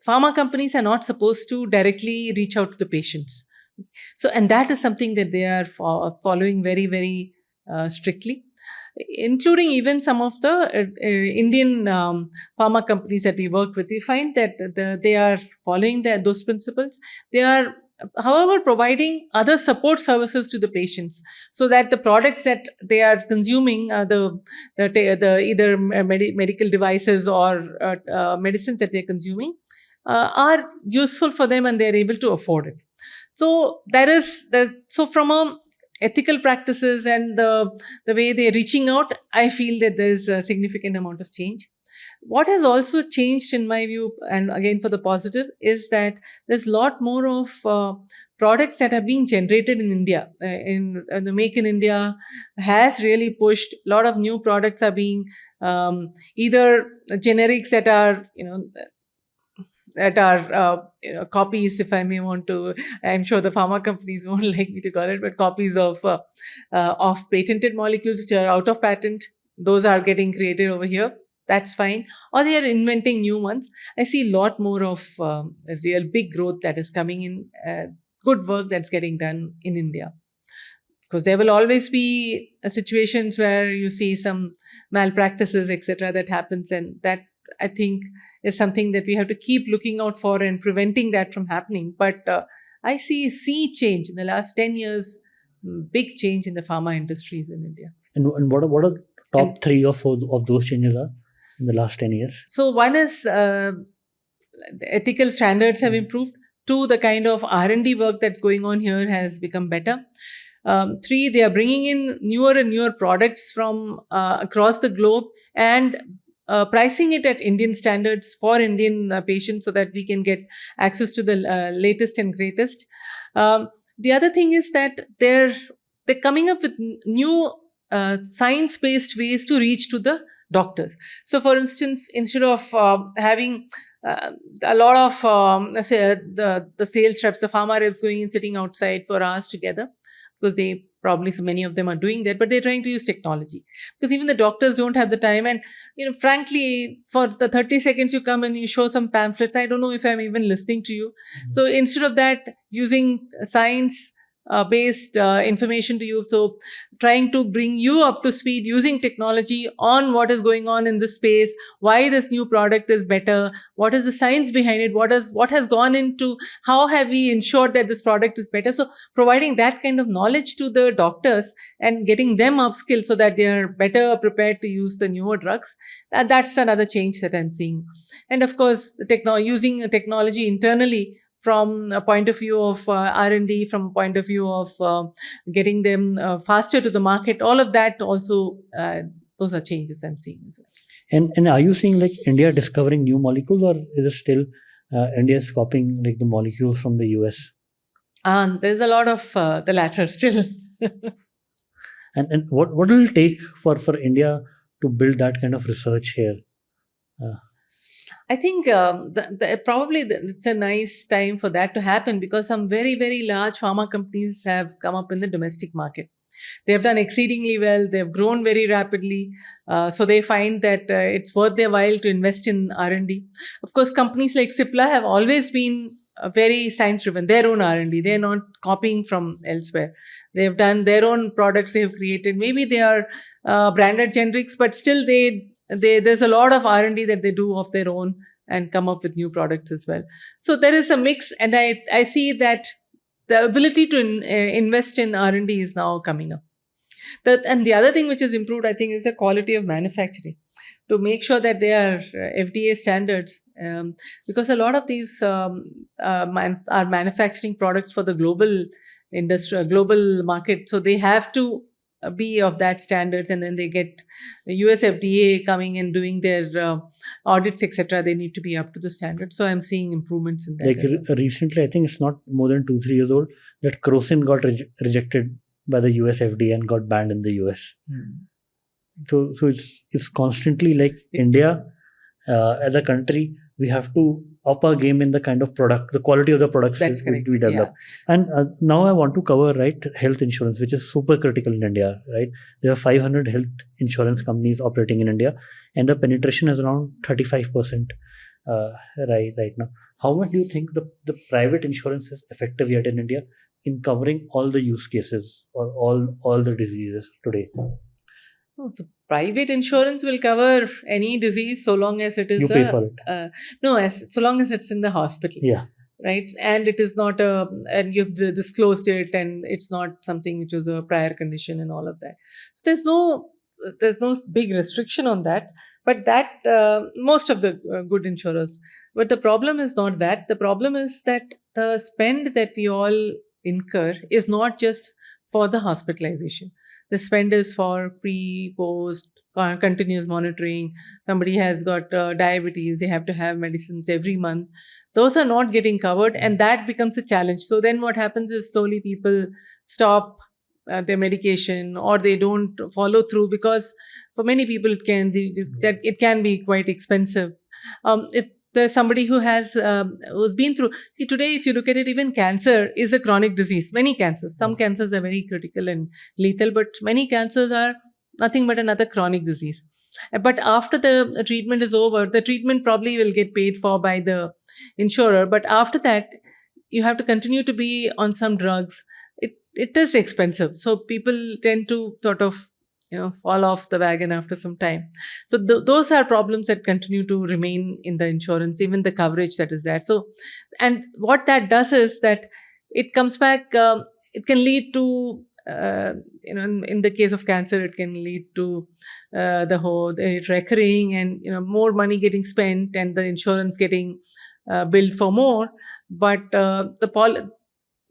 pharma companies are not supposed to directly reach out to the patients. So, and that is something that they are following very, very strictly, including even some of the Indian pharma companies that we work with. We find that they are following those principles. They are, however, providing other support services to the patients, so that the products that they are consuming, the either medical devices or medicines that they are consuming, are useful for them and they are able to afford it. So there's so from a ethical practices and the way they're reaching out, I feel that there's a significant amount of change. What has also changed in my view, and again for the positive, is that there's a lot more of products that are being generated in India. In the Make in India has really pushed. A lot of new products are being either generics that are copies, if I may want to. I'm sure the pharma companies won't like me to call it, but copies of patented molecules which are out of patent. Those are getting created over here. That's fine. Or they are inventing new ones. I see a lot more of a real big growth that is coming in. Good work that's getting done in India. Because there will always be situations where you see some malpractices, etc., that happens, and that, I think, is something that we have to keep looking out for and preventing that from happening. But I see change in the last 10 years, big change in the pharma industries in India. And what are top And 3 or 4 of those changes are in the last 10 years? so one is the ethical standards have improved. Two, the kind of R&D work that's going on here has become better. Three, they are bringing in newer and newer products from across the globe and pricing it at Indian standards for Indian patients so that we can get access to the latest and greatest. The other thing is that they're coming up with new science-based ways to reach to the doctors. So, for instance, instead of having a lot of let's say the sales reps, the pharma reps going and sitting outside for hours together, because they probably so many of them are doing that, but they're trying to use technology, because even the doctors don't have the time. And frankly, for the 30 seconds you come and you show some pamphlets, I don't know if I'm even listening to you. So instead of that, using science based information to you, so trying to bring you up to speed using technology on what is going on in this space, why this new product is better, what is the science behind it, what has gone into, how have we ensured that this product is better. So providing that kind of knowledge to the doctors and getting them upskilled so that they are better prepared to use the newer drugs, that's another change that I'm seeing. And of course, using technology internally from a point of view of R&D, from a point of view of getting them faster to the market, all of that also, those are changes I'm seeing as well. And are you seeing like India discovering new molecules, or is it still India is copying like the molecules from the US? There's a lot of the latter still. And what will it take for India to build that kind of research here? I think probably it's a nice time for that to happen, because some very, very large pharma companies have come up in the domestic market. They have done exceedingly well. They have grown very rapidly. So they find that it's worth their while to invest in R&D. Of course, companies like Cipla have always been very science-driven, their own R&D. They're not copying from elsewhere. They have done their own products they have created. Maybe they are branded generics, but still there's a lot of R&D that they do of their own and come up with new products as well. So there is a mix, and I see that the ability to invest in R&D is now coming up. And the other thing which has improved, I think, is the quality of manufacturing, to make sure that they are FDA standards, because a lot of these are manufacturing products for the global industry, global market. So they have to be of that standards, and then they get the US FDA coming and doing their audits, etc. They need to be up to the standards. So I'm seeing improvements in that. Like recently, I think it's not more than 2-3 years old, that Crocin got rejected by the US FDA and got banned in the US. So it's constantly like India as a country, we have to up our game in the kind of product, the quality of the products we develop. Yeah. And now I want to cover, right, health insurance, which is super critical in India, right? There are 500 health insurance companies operating in India, and the penetration is around 35% right now. How much do you think the private insurance is effective yet in India in covering all the use cases or all the diseases today? So private insurance will cover any disease so long as it is. You pay for it. So long as it's in the hospital. Yeah. Right, and it is not and you've disclosed it, and it's not something which was a prior condition and all of that. So there's no big restriction on that. But that most of the good insurers. But the problem is not that. The problem is that the spend that we all incur is not just for the hospitalization. The spend is for pre, post, continuous monitoring. Somebody has got diabetes, they have to have medicines every month. Those are not getting covered, and that becomes a challenge. So then what happens is slowly people stop their medication, or they don't follow through, because for many people it can be quite expensive. If there's somebody who's been through, see, today if you look at it, even cancer is a chronic disease. Many cancers, some cancers are very critical and lethal, but many cancers are nothing but another chronic disease. But after the treatment is over, the treatment probably will get paid for by the insurer, but after that you have to continue to be on some drugs. It is expensive, so people tend to sort of fall off the wagon after some time. So those are problems that continue to remain in the insurance, even the coverage that is there. So, and what that does is that it comes back, it can lead to, in the case of cancer, it can lead to the recurring and, more money getting spent and the insurance getting billed for more. But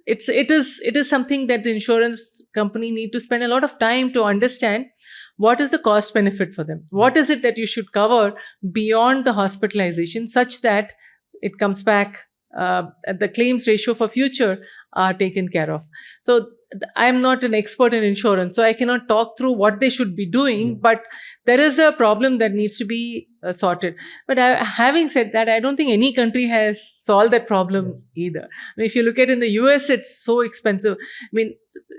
it is something that the insurance company need to spend a lot of time to understand what is the cost benefit for them. What is it that you should cover beyond the hospitalization, such that it comes back the claims ratio for future are taken care of. So I'm not an expert in insurance, so I cannot talk through what they should be doing, but there is a problem that needs to be sorted. But having said that, I don't think any country has solved that problem either. I mean, if you look at in the US, it's so expensive. I mean,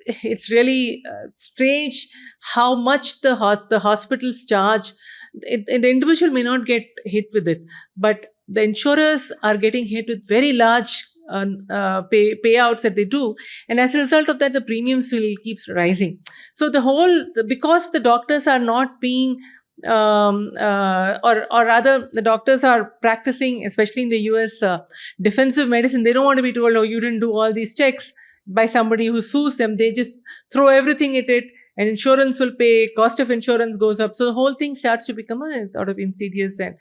it's really strange how much the hospitals charge. The individual may not get hit with it, but the insurers are getting hit with very large payouts that they do, and as a result of that, the premiums will keep rising. So because the doctors are not being or rather the doctors are practicing, especially in the US, defensive medicine. They don't want to be told, oh, you didn't do all these checks, by somebody who sues them. They just throw everything at it, and insurance will pay, cost of insurance goes up. So the whole thing starts to become a sort of insidious and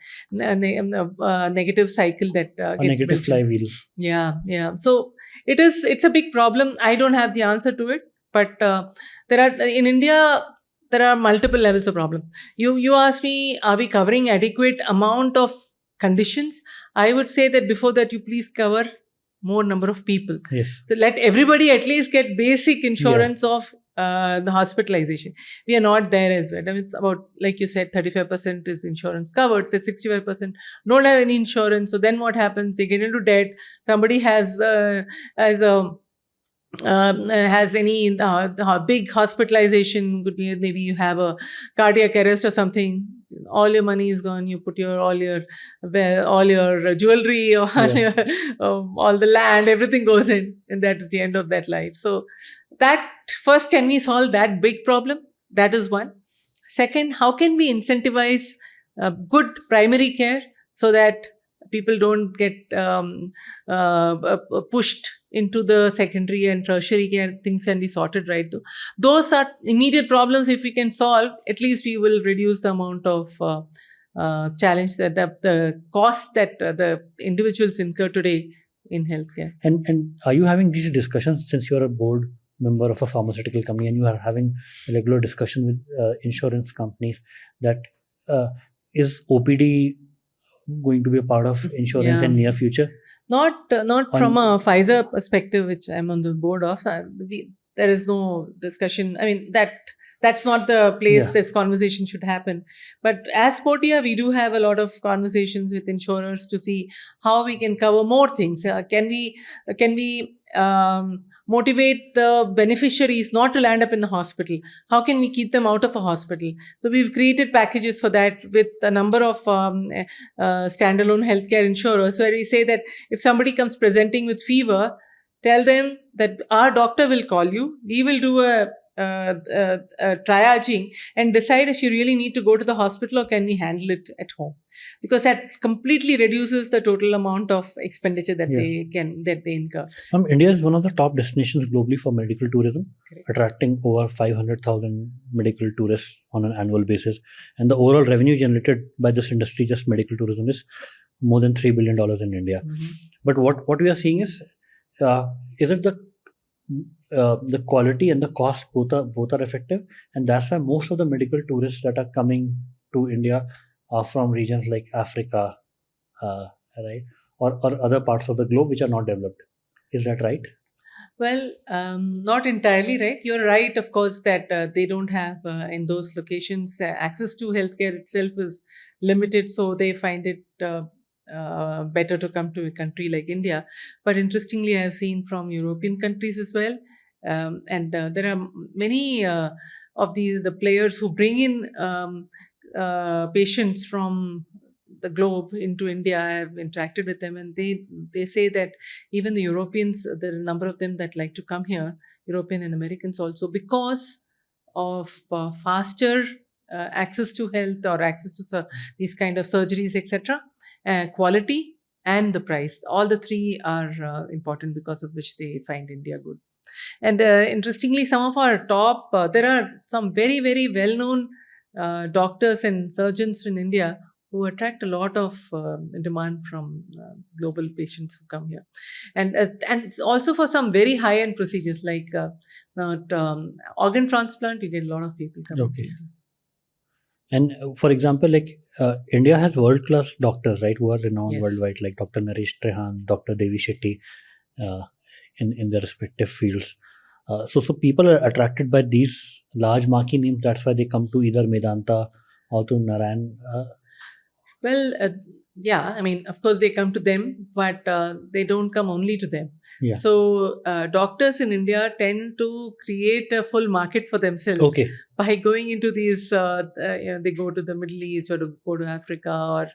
negative cycle that A gets negative built in. flywheel. Yeah. So it's a big problem. I don't have the answer to it, but in India, there are multiple levels of problem. You ask me, are we covering adequate amount of conditions? I would say that before that, you please cover more number of people. Yes. So let everybody at least get basic insurance of the hospitalization. We are not there as well. I mean, it's about, like you said, 35% is insurance covered. So 65% don't have any insurance. So then what happens? They get into debt. Somebody has any big hospitalization. Could be maybe you have a cardiac arrest or something. All your money is gone. You put all your jewelry, or all the land, everything goes in, and that is the end of that life. So that first, can we solve that big problem? That is one. Second, how can we incentivize good primary care so that people don't get pushed into the secondary and tertiary care? Things can be sorted right though. Those are immediate problems. If we can solve, at least we will reduce the amount of challenge, that the cost that the individuals incur today in healthcare. And are you having these discussions, since you are a board member of a pharmaceutical company and you are having a regular discussion with insurance companies, that is OPD going to be a part of insurance in near future? Not from a Pfizer perspective, which I'm on the board of. There is no discussion. I mean, that's not the place this conversation should happen. But as Portea, we do have a lot of conversations with insurers to see how we can cover more things. Can we motivate the beneficiaries not to land up in the hospital? How can we keep them out of a hospital? So we've created packages for that with a number of standalone healthcare insurers, where we say that if somebody comes presenting with fever, tell them that our doctor will call you. We will do a triaging and decide if you really need to go to the hospital or can we handle it at home, because that completely reduces the total amount of expenditure that they incur. India is one of the top destinations globally for medical tourism. Correct. Attracting over 500,000 medical tourists on an annual basis, and the overall revenue generated by this industry, just medical tourism, is more than $3 billion in India. Mm-hmm. But what we are seeing is it the quality and the cost both are effective, and that's why most of the medical tourists that are coming to India are from regions like Africa, right, or other parts of the globe which are not developed. Is that right? Well, not entirely right. You're right, of course, that they don't have in those locations access to healthcare itself is limited, so they find it better to come to a country like India. But interestingly, I've seen from European countries as well, and there are many of the players who bring in patients from the globe into India. I have interacted with them, and they say that even the Europeans, there are a number of them that like to come here, European and Americans also, because of faster access to health or access to these kind of surgeries, etc., quality and the price. All the three are important, because of which they find India good. And interestingly, some of our top, there are some very, very well-known doctors and surgeons in India who attract a lot of demand from global patients who come here. And also for some very high-end procedures like organ transplant, you get a lot of people coming. Okay. And for example, like India has world class doctors, right, who are renowned Yes. worldwide, like Dr. Naresh Trehan, Dr. Devi Shetty, uh, in their respective fields. So people are attracted by these large marquee names. That's why they come to either Medanta or to Narayan. Well, yeah, I mean, of course, they come to them, but they don't come only to them. Yeah. So, doctors in India tend to create a full market for themselves Okay. by going into these. They go to the Middle East or to go to Africa or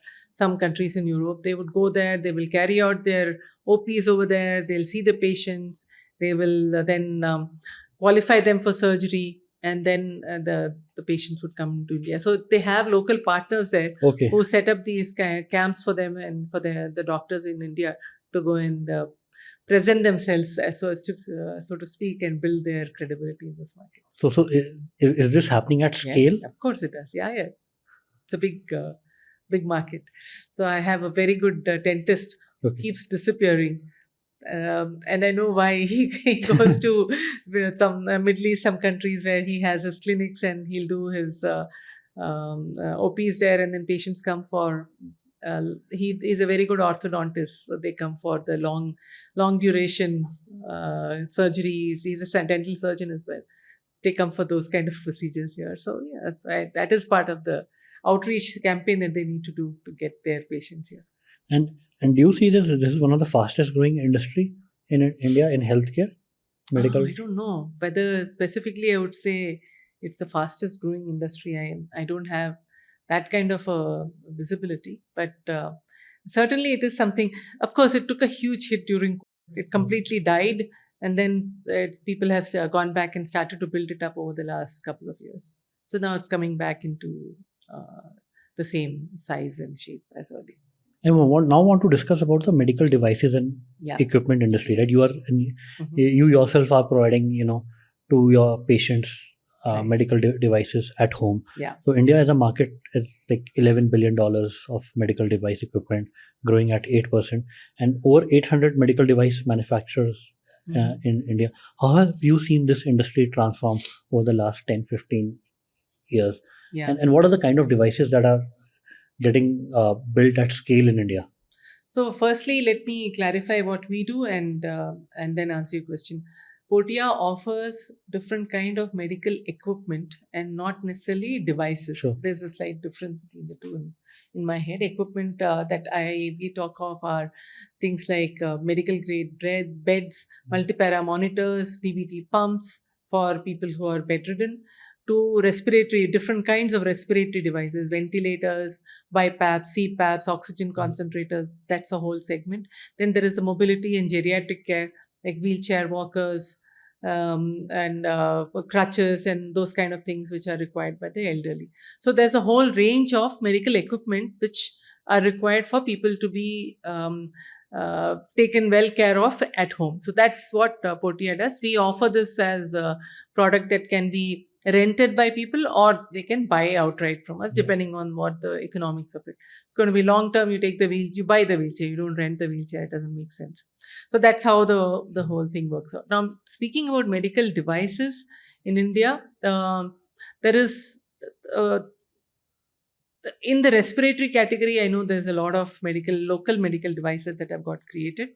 some countries in Europe. They would go there. They will carry out their OPs over there. They'll see the patients. They will then qualify them for surgery, and then the patients would come to India. So they have local partners there Okay. who set up these camps for them and for the doctors in India to go and present themselves so as to so to speak, and build their credibility in this market. So is this happening at scale? Yes, of course it does. Yeah, yeah. It's a big market. So I have a very good dentist who Okay. keeps disappearing. And I know why he goes to some Middle East, some countries where he has his clinics and he'll do his OPs there, and then patients come for. He is a very good orthodontist, so they come for the long duration surgeries. He's a dental surgeon as well. They come for those kind of procedures here. So yeah, that is part of the outreach campaign that they need to do to get their patients here. And do you see this? This is one of the fastest growing industry in India in healthcare, medical. I don't know whether specifically I would say it's the fastest growing industry. I don't have that kind of a visibility, but certainly it is something. Of course, it took a huge hit during COVID. It completely died, and then people have gone back and started to build it up over the last couple of years. So now it's coming back into the same size and shape as earlier. I want to discuss about the medical devices and Yeah. equipment industry. Right, Mhm. you yourself are providing to your patients Right. medical devices at home. Yeah. So India as a market is like $11 billion of medical device equipment, growing at 8%, and over 800 medical device manufacturers Mhm. in India. How have you seen this industry transform over the last 10-15 years? Yeah. And what are the kind of devices that are getting built at scale in India? So, firstly, let me clarify what we do, and then answer your question. Portea offers different kind of medical equipment and not necessarily devices. Sure. There's a slight difference between the two in my head. Equipment that we talk of are things like medical grade beds, multipara monitors, DVT pumps for people who are bedridden, to different kinds of respiratory devices, ventilators, BiPAPs, CPAPs, oxygen concentrators. That's a whole segment. Then there is the mobility and geriatric care, like wheelchair walkers, and crutches and those kind of things which are required by the elderly. So there's a whole range of medical equipment which are required for people to be taken well care of at home. So that's what Portea does. We offer this as a product that can be rented by people, or they can buy outright from us, depending on what the economics of it. It's going to be long term. You take the wheel, you buy the wheelchair, you don't rent the wheelchair. It doesn't make sense. So that's how the whole thing works out. Now, speaking about medical devices in India, there is uh, in the respiratory category, I know there's a lot of local medical devices that have got created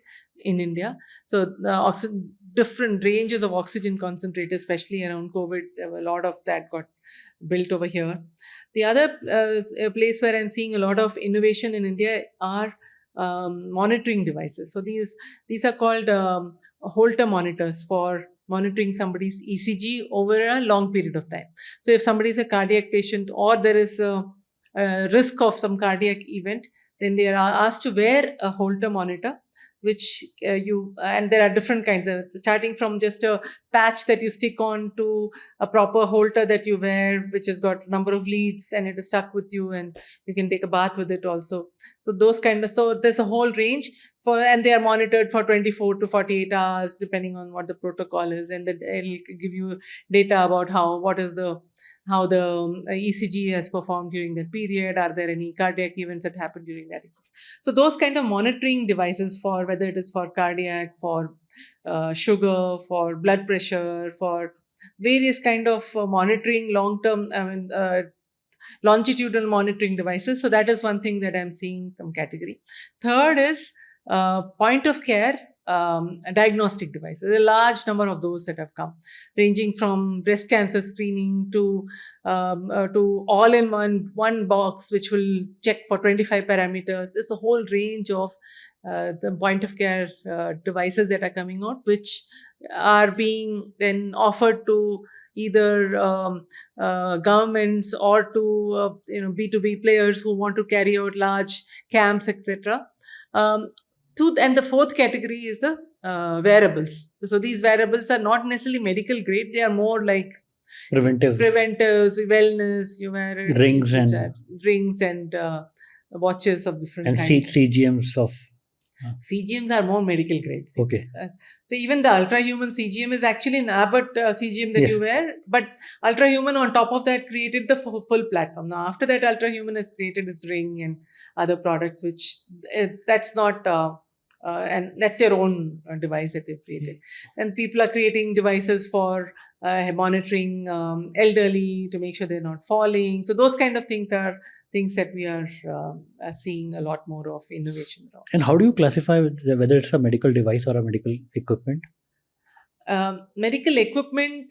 in India. So the different ranges of oxygen concentrators, especially around COVID, there were a lot of that got built over here. The other place where I'm seeing a lot of innovation in India are monitoring devices. So these are called Holter monitors for monitoring somebody's ECG over a long period of time. So if somebody is a cardiac patient, or there is a risk of some cardiac event, then they are asked to wear a Holter monitor, which and there are different kinds of, starting from just a patch that you stick on to a proper Holter that you wear, which has got a number of leads and it is stuck with you, and you can take a bath with it also. So so there's a whole range and they are monitored for 24 to 48 hours, depending on what the protocol is, and it'll give you data about how the ECG has performed during that period. Are there any cardiac events that happened during that? So those kind of monitoring devices, for whether it is for cardiac, for sugar, for blood pressure, for various kind of monitoring long term. longitudinal monitoring devices. So that is one thing that I'm seeing some category. Third is point of care diagnostic devices. There are a large number of those that have come, ranging from breast cancer screening to all-in-one one box which will check for 25 parameters. There's a whole range of the point of care devices that are coming out, which are being then offered to either governments or to B2B players who want to carry out large camps, etc. And the fourth category is the wearables. So these wearables are not necessarily medical grade; they are more like preventers, wellness. You wear rings and watches of different kinds. CGMs of. CGMs are more medical grade. Okay. So even the ultra-human CGM is actually an Abbott CGM that you wear, but ultra-human on top of that created the full platform. Now after that, ultra-human has created its ring and other products, which that's not, and that's their own device that they've created. And people are creating devices for monitoring elderly to make sure they're not falling. So those kind of things are things that we are seeing a lot more of innovation around. And how do you classify whether it's a medical device or a medical equipment? Medical equipment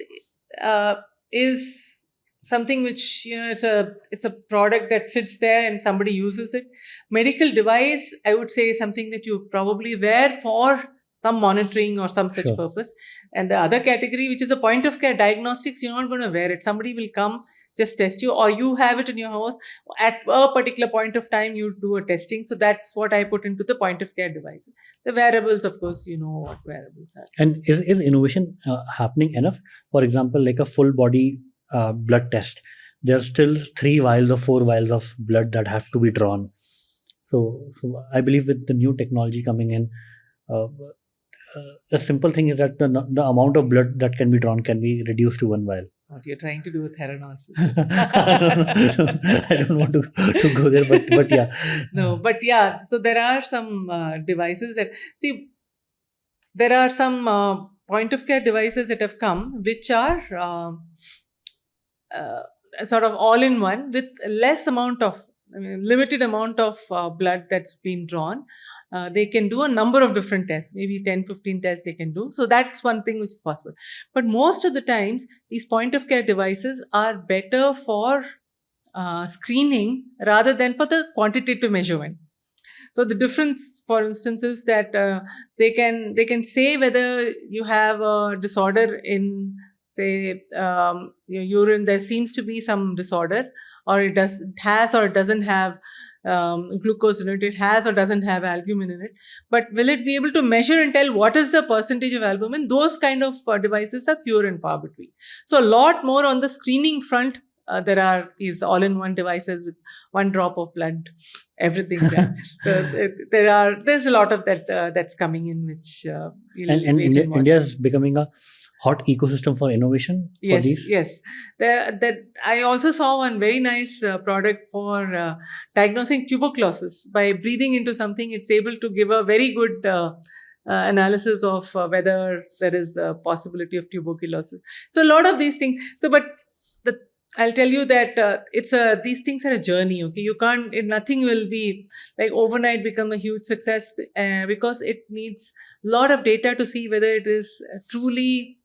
is something which it's a product that sits there and somebody uses it. Medical device, I would say, is something that you probably wear for some monitoring or some such purpose. And the other category, which is a point of care diagnostics, you're not going to wear it. Somebody will come, just test you, or you have it in your house at a particular point of time, you do a testing. So that's what I put into the point of care devices. The wearables, of course, you know what wearables are. And is innovation happening enough? For example, like a full body blood test, there are still 3 vials or 4 vials of blood that have to be drawn. So I believe with the new technology coming in, a simple thing is that the amount of blood that can be drawn can be reduced to 1 vial. What you're trying to do with Theranos. I don't want to go there, but yeah. No, but yeah, so there are some devices that, see, there are some point of care devices that have come, which are sort of all in one with limited amount of blood that's been drawn. They can do a number of different tests, maybe 10, 15 tests they can do. So that's one thing which is possible. But most of the times, these point of care devices are better for screening rather than for the quantitative measurement. So the difference, for instance, is that they can say whether you have a disorder in, say, your urine. There seems to be some disorder, or it has or it doesn't have glucose in it. It has or doesn't have albumin in it. But will it be able to measure and tell what is the percentage of albumin? Those kind of devices are fewer and far between. So a lot more on the screening front. There are these all-in-one devices with 1 drop of blood, everything. There's a lot of that that's coming in, which and India is becoming a hot ecosystem for innovation. Yes, yes. I also saw one very nice product for diagnosing tuberculosis. By breathing into something, it's able to give a very good analysis of whether there is a possibility of tuberculosis. So a lot of these things. I'll tell you that these things are a journey. Okay, you can't. Nothing will be like overnight become a huge success because it needs a lot of data to see whether it is truly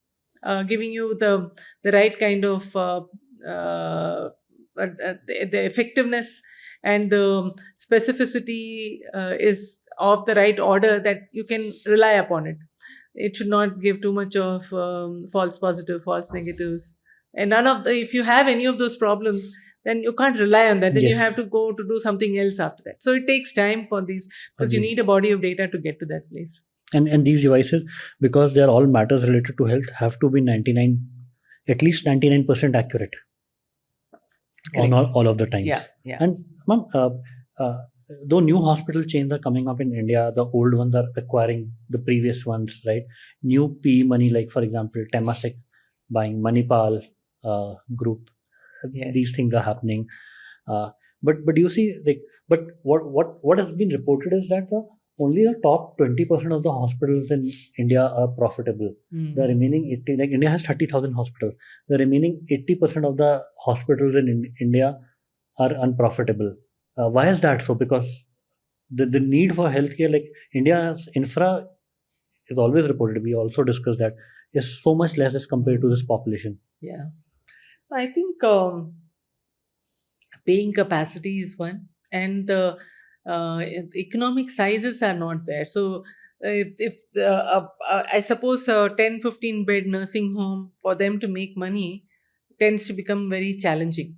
giving you the right kind of the effectiveness and the specificity is of the right order that you can rely upon it. It should not give too much of false positive, false negatives. And if you have any of those problems, then you can't rely on that. Then you have to go to do something else after that. So it takes time for these, because you need a body of data to get to that place. And these devices, because they are all matters related to health, have to be at least 99% accurate. On all of the time. Yeah. And ma'am, though new hospital chains are coming up in India, the old ones are acquiring the previous ones, right? New PE money, like for example, Temasek buying Manipal group. Yes. These things are happening. But you see, but what has been reported is that only the top 20% of the hospitals in India are profitable. The remaining 80, like India has 30,000 hospitals. The remaining 80% of the hospitals in India are unprofitable. Why is that so? Because the need for healthcare, like India's infra is always reported. We also discussed that is so much less as compared to this population. Yeah. I think paying capacity is one, and the economic sizes are not there. So, I suppose a 10-15 bed nursing home, for them to make money tends to become very challenging.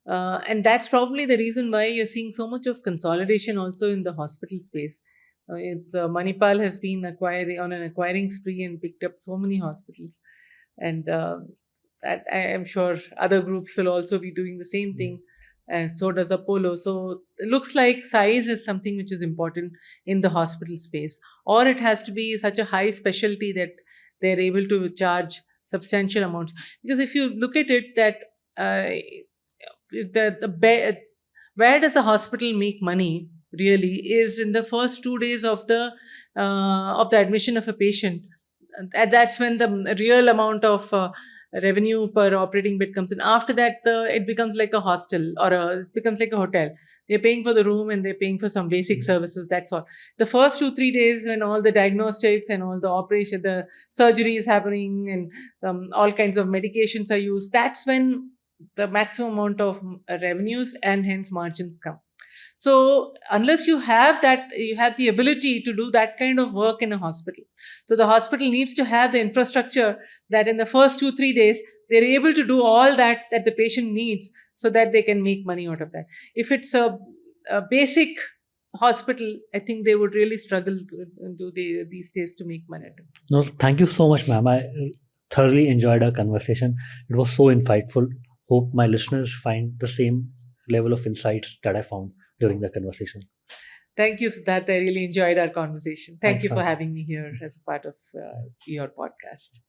And that's probably the reason why you're seeing so much of consolidation also in the hospital space. Manipal has been acquiring on an acquiring spree and picked up so many hospitals, and that I am sure other groups will also be doing the same thing, and so does Apollo. So it looks like size is something which is important in the hospital space, or it has to be such a high specialty that they're able to charge substantial amounts. Because if you look at it, that where does a hospital make money really is in the first 2 days of the admission of a patient. That's when the real amount of revenue per operating bed comes in. After that, it becomes like a hostel, or it becomes like a hotel. They're paying for the room and they're paying for some basic services. That's all. The first 2-3 days, when all the diagnostics and all the operation, the surgery is happening, and all kinds of medications are used, that's when the maximum amount of revenues and hence margins come. So unless you have that, you have the ability to do that kind of work in a hospital. So the hospital needs to have the infrastructure that in the first 2-3 days they're able to do all that the patient needs, so that they can make money out of that. If it's a basic hospital, I think they would really struggle these days to make money. No, thank you so much, ma'am. I thoroughly enjoyed our conversation. It was so insightful. Hope my listeners find the same level of insights that I found during the conversation. Thank you, Siddharth. I really enjoyed our conversation. Thank Thanks, you for ma'am. having me here as a part of your podcast.